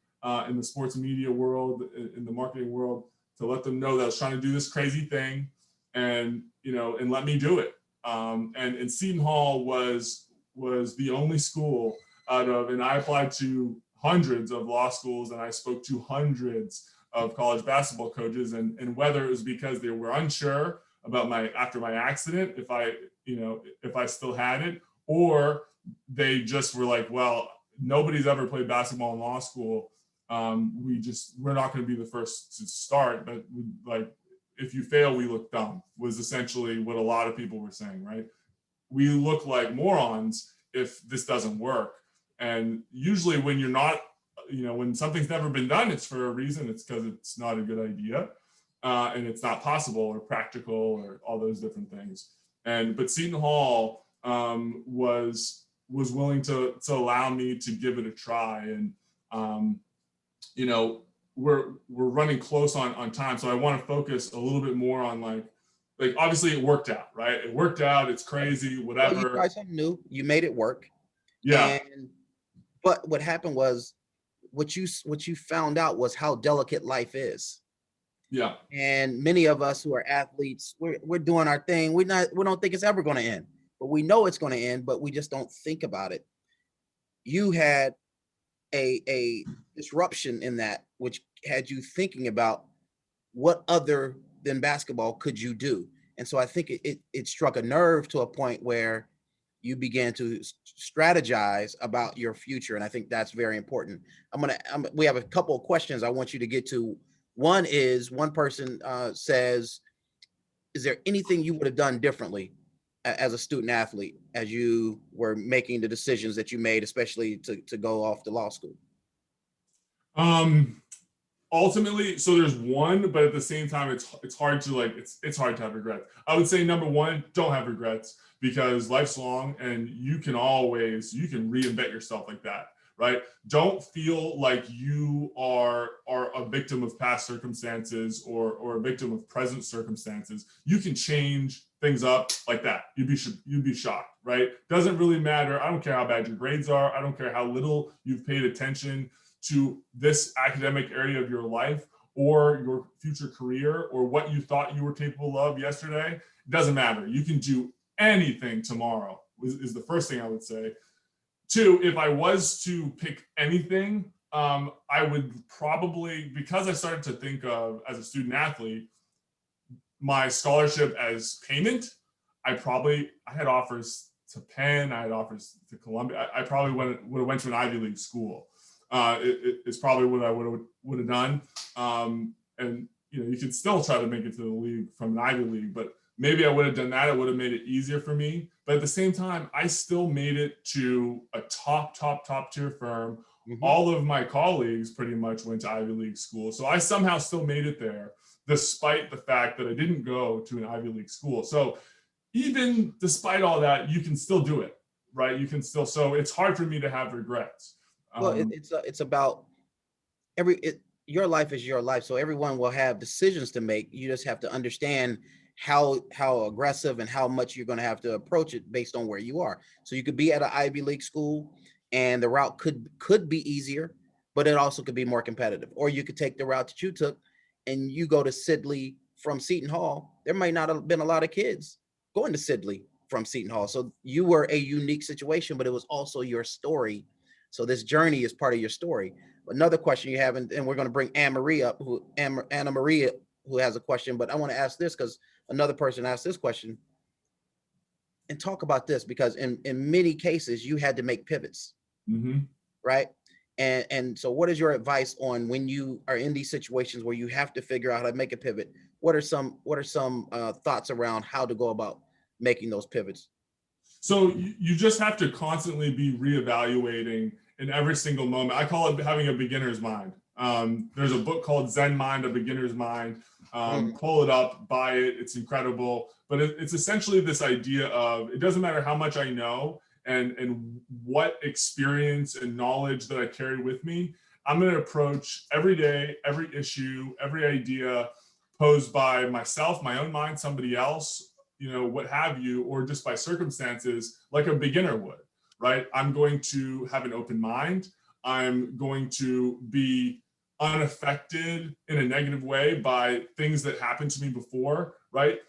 in the sports media world, in the marketing world, to let them know that I was trying to do this crazy thing, and, you know, and let me do it. And Seton Hall was the only school out of, and I applied to hundreds of law schools, and I spoke to hundreds of college basketball coaches, and whether it was because they were unsure about after my accident, if I still had it, or they just were like, well, nobody's ever played basketball in law school. We're not going to be the first to start, but like, if you fail, we look dumb, was essentially what a lot of people were saying, right? We look like morons if this doesn't work. And usually when you're not, you know, when something's never been done, it's for a reason. It's because it's not a good idea. And it's not possible or practical or all those different things. But Seton Hall was willing to allow me to give it a try. And you know, we're running close on time, so I want to focus a little bit more on like obviously it worked out, right? It worked out. It's crazy, whatever. Well, you tried something new. You made it work. Yeah. But what happened was what you found out was how delicate life is. Yeah. And many of us who are athletes, we're doing our thing. We don't think it's ever going to end, but we know it's going to end, but we just don't think about it. You had a disruption in that, which had you thinking about what other than basketball could you do. And so I think it struck a nerve to a point where you began to strategize about your future. And I think that's very important. We have a couple of questions I want you to get to. One is, one person says, is there anything you would have done differently as a student athlete as you were making the decisions that you made, especially to go off to law school? Ultimately, so there's one, but at the same time, it's hard to it's hard to have regrets. I would say number one, don't have regrets, because life's long and you can reinvent yourself like that, right? Don't feel like you are a victim of past circumstances or a victim of present circumstances. You can change things up like that. You'd be shocked, right? Doesn't really matter. I don't care how bad your grades are. I don't care how little you've paid attention to this academic area of your life or your future career or what you thought you were capable of yesterday. It doesn't matter. You can do anything tomorrow is the first thing I would say. Two, if I was to pick anything, I would probably, because I started to think of as a student athlete, my scholarship as payment, I had offers to Penn, I had offers to Columbia. I probably would have went to an Ivy League school. It's probably what I would have done. And you know, you could still try to make it to the league from an Ivy League, but maybe I would have done that. It would have made it easier for me. But at the same time, I still made it to a top tier firm. Mm-hmm. All of my colleagues pretty much went to Ivy League school. So I somehow still made it there, despite the fact that I didn't go to an Ivy League school. So even despite all that, you can still do it, right? You can still, so it's hard for me to have regrets. Well, it's about your life is your life. So everyone will have decisions to make. You just have to understand how aggressive and how much you're going to have to approach it based on where you are. So you could be at an Ivy League school and the route could be easier, but it also could be more competitive. Or you could take the route that you took and you go to Sidley from Seton Hall. There might not have been a lot of kids going to Sidley from Seton Hall. So you were a unique situation, but it was also your story. So this journey is part of your story. Another question you have, and we're going to bring Anna Maria, who has a question, but I want to ask this because another person asked this question, and talk about this because in many cases you had to make pivots, mm-hmm. right? And so what is your advice on when you are in these situations where you have to figure out how to make a pivot? What are some thoughts around how to go about making those pivots? So you just have to constantly be reevaluating in every single moment. I call it having a beginner's mind. There's a book called Zen Mind, A Beginner's Mind. Pull it up, buy it. It's incredible. But it's essentially this idea of, it doesn't matter how much I know and what experience and knowledge that I carry with me. I'm going to approach every day, every issue, every idea posed by myself, my own mind, somebody else, what have you, or just by circumstances, like a beginner would, right? I'm going to have an open mind. I'm going to be unaffected in a negative way by things that happened to me before, right?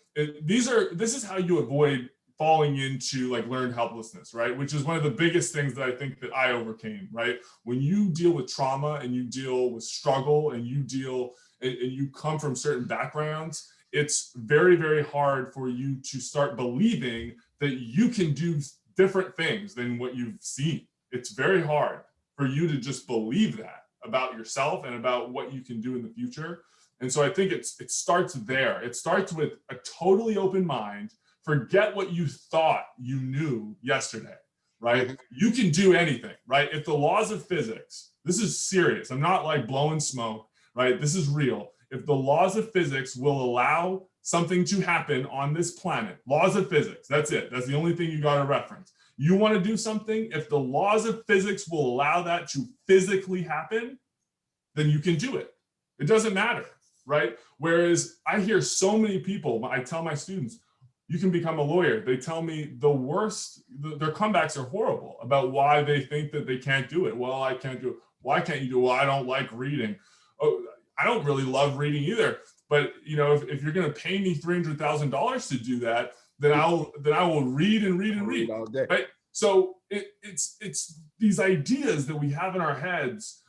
This is how you avoid falling into like learned helplessness, right? Which is one of the biggest things that I think that I overcame, right? When you deal with trauma and you deal with struggle and you come from certain backgrounds, it's very, very hard for you to start believing that you can do different things than what you've seen. It's very hard for you to just believe that about yourself and about what you can do in the future. And so I think it starts there. It starts with a totally open mind. Forget what you thought you knew yesterday, right? Mm-hmm. You can do anything, right? If the laws of physics, this is serious. I'm not like blowing smoke, right? This is real. If the laws of physics will allow something to happen on this planet, laws of physics, that's it. That's the only thing you got to reference. You want to do something, if the laws of physics will allow that to physically happen, then you can do it. It doesn't matter, right? Whereas I hear so many people, I tell my students, you can become a lawyer. They tell me the worst, their comebacks are horrible about why they think that they can't do it. Well, I can't do it. Why can't you do it? Well, I don't like reading. Oh, I don't really love reading either. But if you're going to pay me $300,000 to do that, then I will read and read and read all day. Right? So it's these ideas that we have in our heads,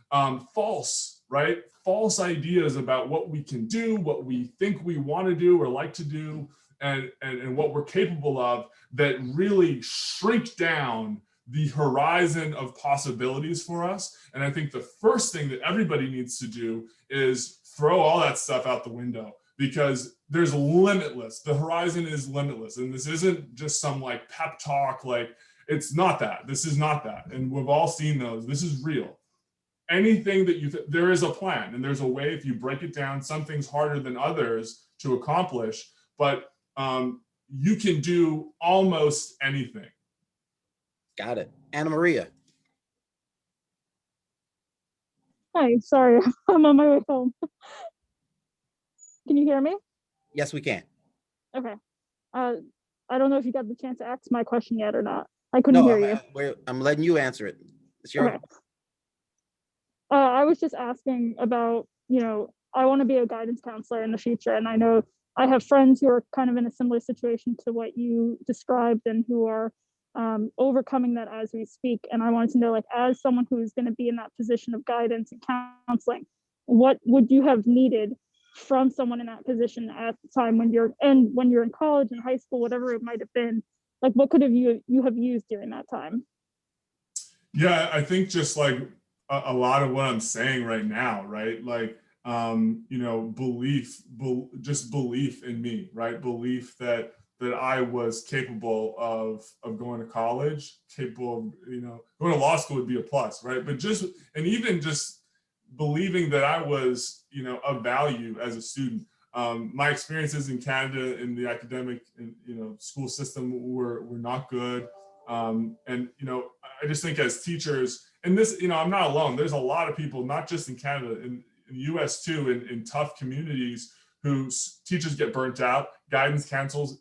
false, right? False ideas about what we can do, what we think we want to do or like to do, and what we're capable of, that really shrink down the horizon of possibilities for us. And I think the first thing that everybody needs to do is throw all that stuff out the window, because there's limitless. The horizon is limitless. And this isn't just some like pep talk, like it's not that. This is not that. And we've all seen those. This is real. Anything that there is a plan and there's a way. If you break it down, some things harder than others to accomplish, but you can do almost anything. Got it. Anna Maria. Hi, sorry, I'm on my way home. Can you hear me? Yes, we can. Okay. I don't know if you got the chance to ask my question yet or not. I couldn't hear you. I'm letting you answer it. It's your. Okay. I was just asking about, I want to be a guidance counselor in the future, and I know I have friends who are kind of in a similar situation to what you described and who are overcoming that as we speak. And I wanted to know, like, as someone who's going to be in that position of guidance and counseling, what would you have needed from someone in that position at the time when you're in college and high school, whatever it might have been? Like, what could have you have used during that time? Yeah, I think just like a lot of what I'm saying right now, right? Like, just belief in me, right? Belief that I was capable of going to college, capable of, going to law school would be a plus, right? But even just believing that I was, of value as a student. My experiences in Canada in the academic, school system were not good. And, I just think as teachers, and this, I'm not alone. There's a lot of people, not just in Canada, in the US too, in tough communities, whose teachers get burnt out, guidance counselors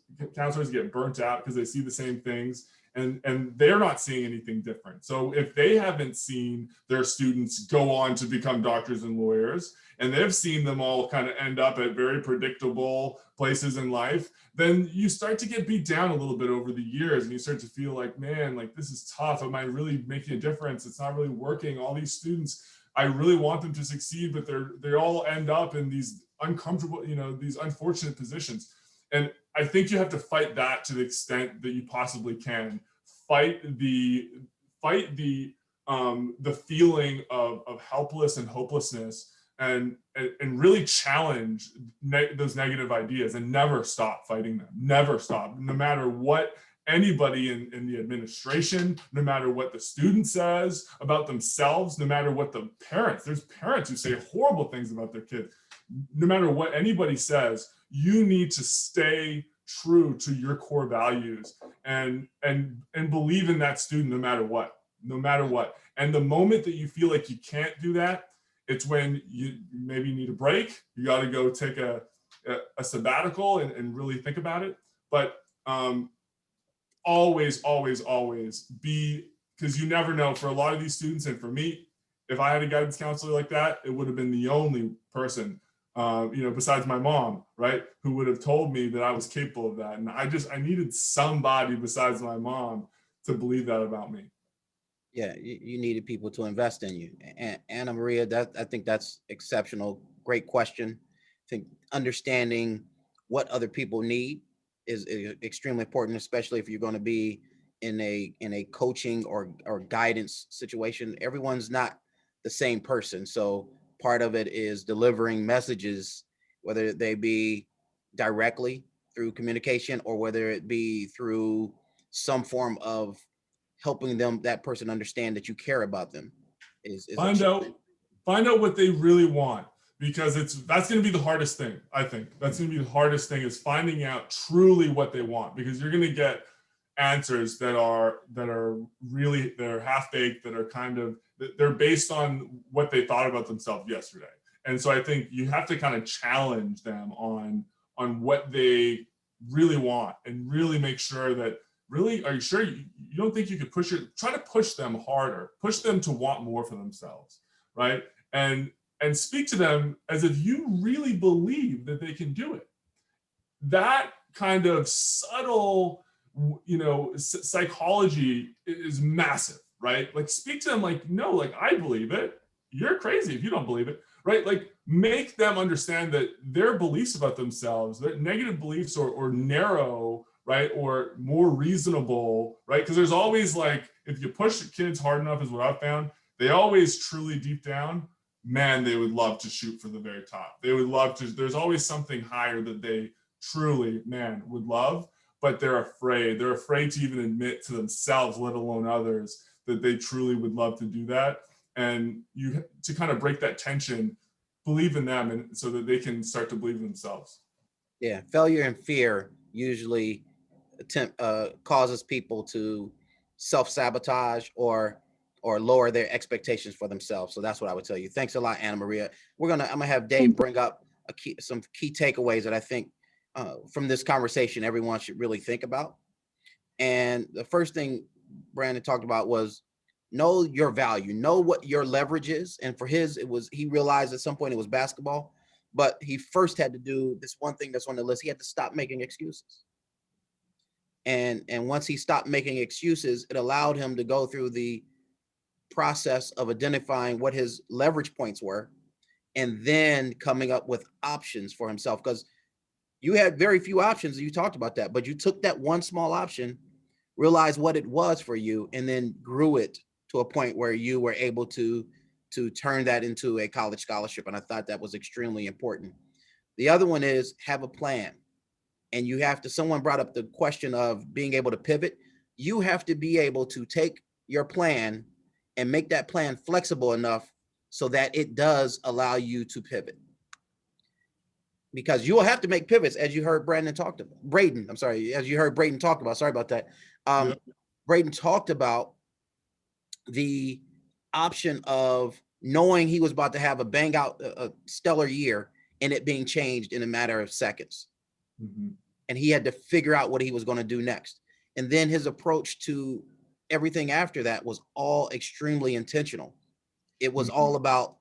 get burnt out because they see the same things, and they're not seeing anything different. So if they haven't seen their students go on to become doctors and lawyers, and they've seen them all kind of end up at very predictable places in life, then you start to get beat down a little bit over the years, and you start to feel like, man, like this is tough. Am I really making a difference? It's not really working. All these students, I really want them to succeed, but they all end up in these uncomfortable, these unfortunate positions. And I think you have to fight that to the extent that you possibly can. Fight the feeling of helpless and hopelessness, and really challenge those negative ideas, and never stop fighting them. Never stop, no matter what anybody in the administration, no matter what the student says about themselves, no matter what there's parents who say horrible things about their kids. No matter what anybody says, you need to stay true to your core values and believe in that student no matter what. And the moment that you feel like you can't do that, It's when you maybe need a break, you got to go take a sabbatical and really think about it. But always, always, always be, because you never know, for a lot of these students, and for me, if I had a guidance counselor like that, it would have been the only person, besides my mom, right, who would have told me that I was capable of that. And I needed somebody besides my mom to believe that about me. Yeah, you needed people to invest in you. And Anna Maria, I think that's exceptional. Great question. I think understanding what other people need is extremely important, especially if you're going to be in a coaching or guidance situation. Everyone's not the same person. So part of it is delivering messages, whether they be directly through communication or whether it be through some form of helping that person understand that you care about them is find out what they really want, because that's going to be the hardest thing. I think that's going to be the hardest thing, is finding out truly what they want, because you're going to get answers that are half-baked, that are kind of, they're based on what they thought about themselves yesterday. And so I think you have to kind of challenge them on what they really want, and really make sure that, really, are you sure you don't think you could try to push them harder, push them to want more for themselves, right? And speak to them as if you really believe that they can do it. That kind of subtle, psychology is massive, right? Like, speak to them like, no, like, I believe it. You're crazy if you don't believe it, right? Like, make them understand that their beliefs about themselves, their negative beliefs or narrow, right, or more reasonable, right? Because there's always, like, if you push kids hard enough, is what I've found, they always truly deep down, man, they would love to shoot for the very top. They would love to, there's always something higher that they truly, man, would love, but they're afraid. They're afraid to even admit to themselves, let alone others, that they truly would love to do that. And you, to kind of break that tension, believe in them, and so that they can start to believe in themselves. Yeah, failure and fear usually causes people to self-sabotage or lower their expectations for themselves. So that's what I would tell you. Thanks a lot, Anna Maria. I'm gonna have Dave bring up some key takeaways that I think from this conversation everyone should really think about. And the first thing Brandon talked about was know your value, know what your leverage is. And for he realized at some point it was basketball, but he first had to do this one thing that's on the list. He had to stop making excuses. And once he stopped making excuses, it allowed him to go through the process of identifying what his leverage points were, and then coming up with options for himself. Because you had very few options, you talked about that, but you took that one small option, realized what it was for you, and then grew it to a point where you were able to turn that into a college scholarship. And I thought that was extremely important. The other one is have a plan. And you have to, someone brought up the question of being able to pivot. You have to be able to take your plan and make that plan flexible enough so that it does allow you to pivot. Because you will have to make pivots, as you heard Braeden talk about. Sorry about that. Yeah. Braeden talked about the option of knowing he was about to have a bang out, a stellar year, and it being changed in a matter of seconds. Mm-hmm. And he had to figure out what he was going to do next. And then his approach to everything after that was all extremely intentional. It was all about,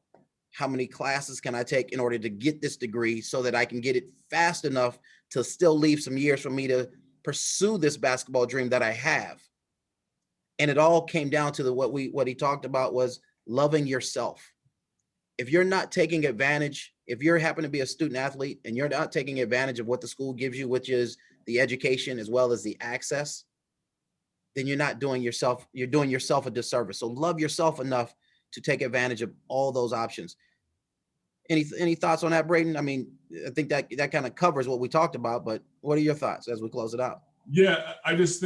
how many classes can I take in order to get this degree so that I can get it fast enough to still leave some years for me to pursue this basketball dream that I have. And it all came down to what he talked about was loving yourself. If you're not taking advantage, if you happen to be a student athlete and you're not taking advantage of what the school gives you, which is the education as well as the access, then you're doing yourself a disservice. So love yourself enough to take advantage of all those options. Any thoughts on that, Braeden? I mean, I think that kind of covers what we talked about, but what are your thoughts as we close it out? Yeah, I just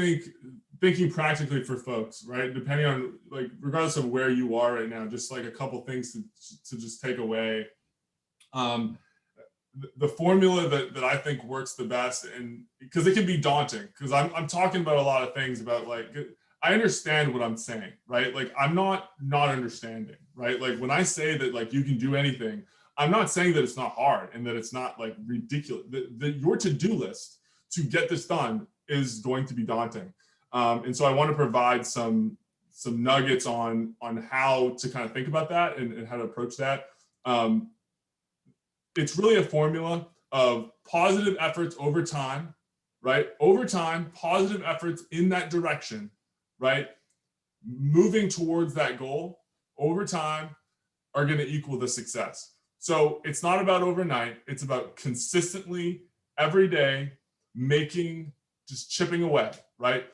thinking practically for folks, right? Depending on, like, regardless of where you are right now, just like a couple things to just take away. The formula that I think works the best, and because it can be daunting, because I'm talking about a lot of things about, like, I understand what I'm saying, right? Like, I'm not understanding, right? Like, when I say that, like, you can do anything, I'm not saying that it's not hard and that it's not like ridiculous. Your to-do list to get this done is going to be daunting. And so I want to provide some nuggets on how to kind of think about that and how to approach that. It's really a formula of positive efforts over time, right? Over time, positive efforts in that direction, right? Moving towards that goal over time are going to equal the success. So it's not about overnight. It's about consistently every day just chipping away, right?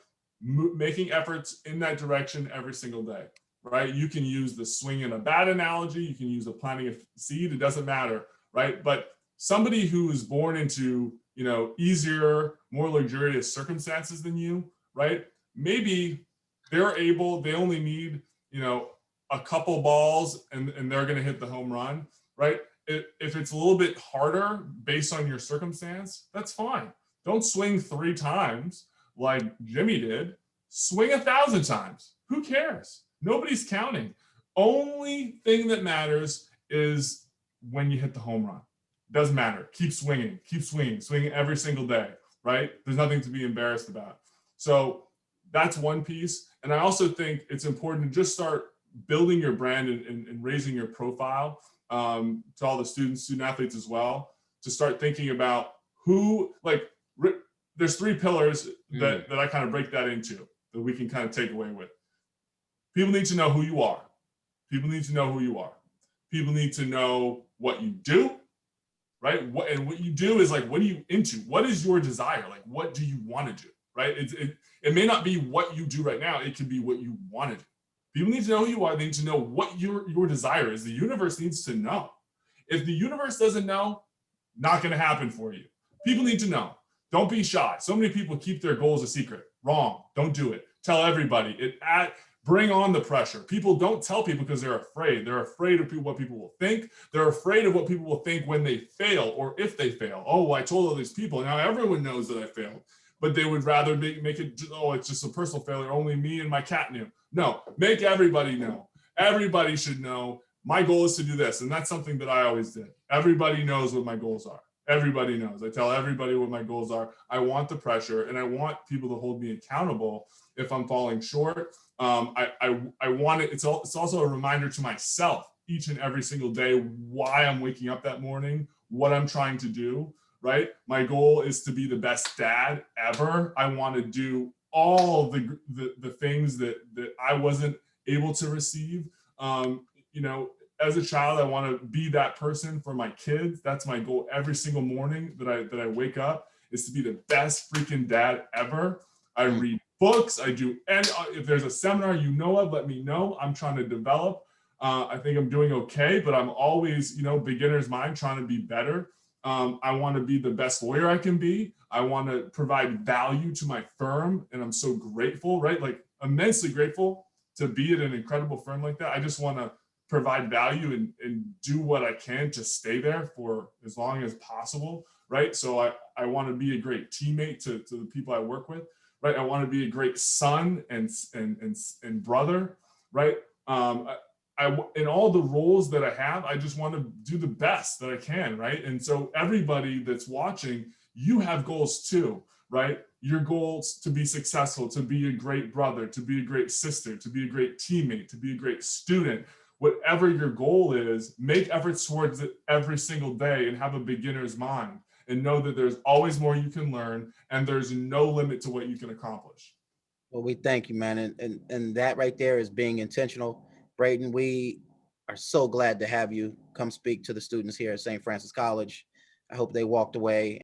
Making efforts in that direction every single day, right? You can use the swing and a bat analogy. You can use the planting a seed. It doesn't matter, right? But somebody who is born into, easier, more luxurious circumstances than you, right? Maybe they only need, a couple balls and they're going to hit the home run, right? If it's a little bit harder based on your circumstance, that's fine. Don't swing 3 times like Jimmy did. Swing 1,000 times. Who cares? Nobody's counting. Only thing that matters is when you hit the home run. Doesn't matter. Keep swinging every single day, right? There's nothing to be embarrassed about. So that's one piece. And I also think it's important to just start building your brand and raising your profile, to all the student athletes as well, to start thinking about there's 3 pillars that I kind of break that into that we can kind of take away with. People need to know who you are. People need to know who you are. People need to know what you do, right? What you do is like, what are you into? What is your desire? Like, what do you want to do, right? It may not be what you do right now. It could be what you want to do. People need to know who you are. They need to know what your desire is. The universe needs to know. If the universe doesn't know, not going to happen for you. People need to know. Don't be shy. So many people keep their goals a secret. Wrong. Don't do it. Tell everybody. Bring on the pressure. People don't tell people because they're afraid. They're afraid of what people will think. They're afraid of what people will think when they fail or if they fail. Oh, I told all these people. Now everyone knows that I failed. But they would rather make it, it's just a personal failure. Only me and my cat knew. No, make everybody know. Everybody should know. My goal is to do this. And that's something that I always did. Everybody knows what my goals are. Everybody knows. I tell everybody what my goals are. I want the pressure and I want people to hold me accountable if I'm falling short. I want it. It's also a reminder to myself each and every single day why I'm waking up that morning, what I'm trying to do, right? My goal is to be the best dad ever. I want to do all the things that I wasn't able to receive. As a child, I want to be that person for my kids. That's my goal every single morning that I wake up, is to be the best freaking dad ever. I read books. I do, and if there's a seminar you know of, let me know. I'm trying to develop. I think I'm doing okay, but I'm always, beginner's mind, trying to be better. I want to be the best lawyer I can be. I want to provide value to my firm, and I'm so grateful, right? Like, immensely grateful to be at an incredible firm like that. I just want to provide value and do what I can to stay there for as long as possible, right? So I want to be a great teammate to the people I work with, right? I want to be a great son and brother, right? In all the roles that I have, I just want to do the best that I can, right? And so everybody that's watching, you have goals too, right? Your goals to be successful, to be a great brother, to be a great sister, to be a great teammate, to be a great student. Whatever your goal is, make efforts towards it every single day and have a beginner's mind and know that there's always more you can learn and there's no limit to what you can accomplish. Well, we thank you, man. And that right there is being intentional. Braeden, we are so glad to have you come speak to the students here at St. Francis College. I hope they walked away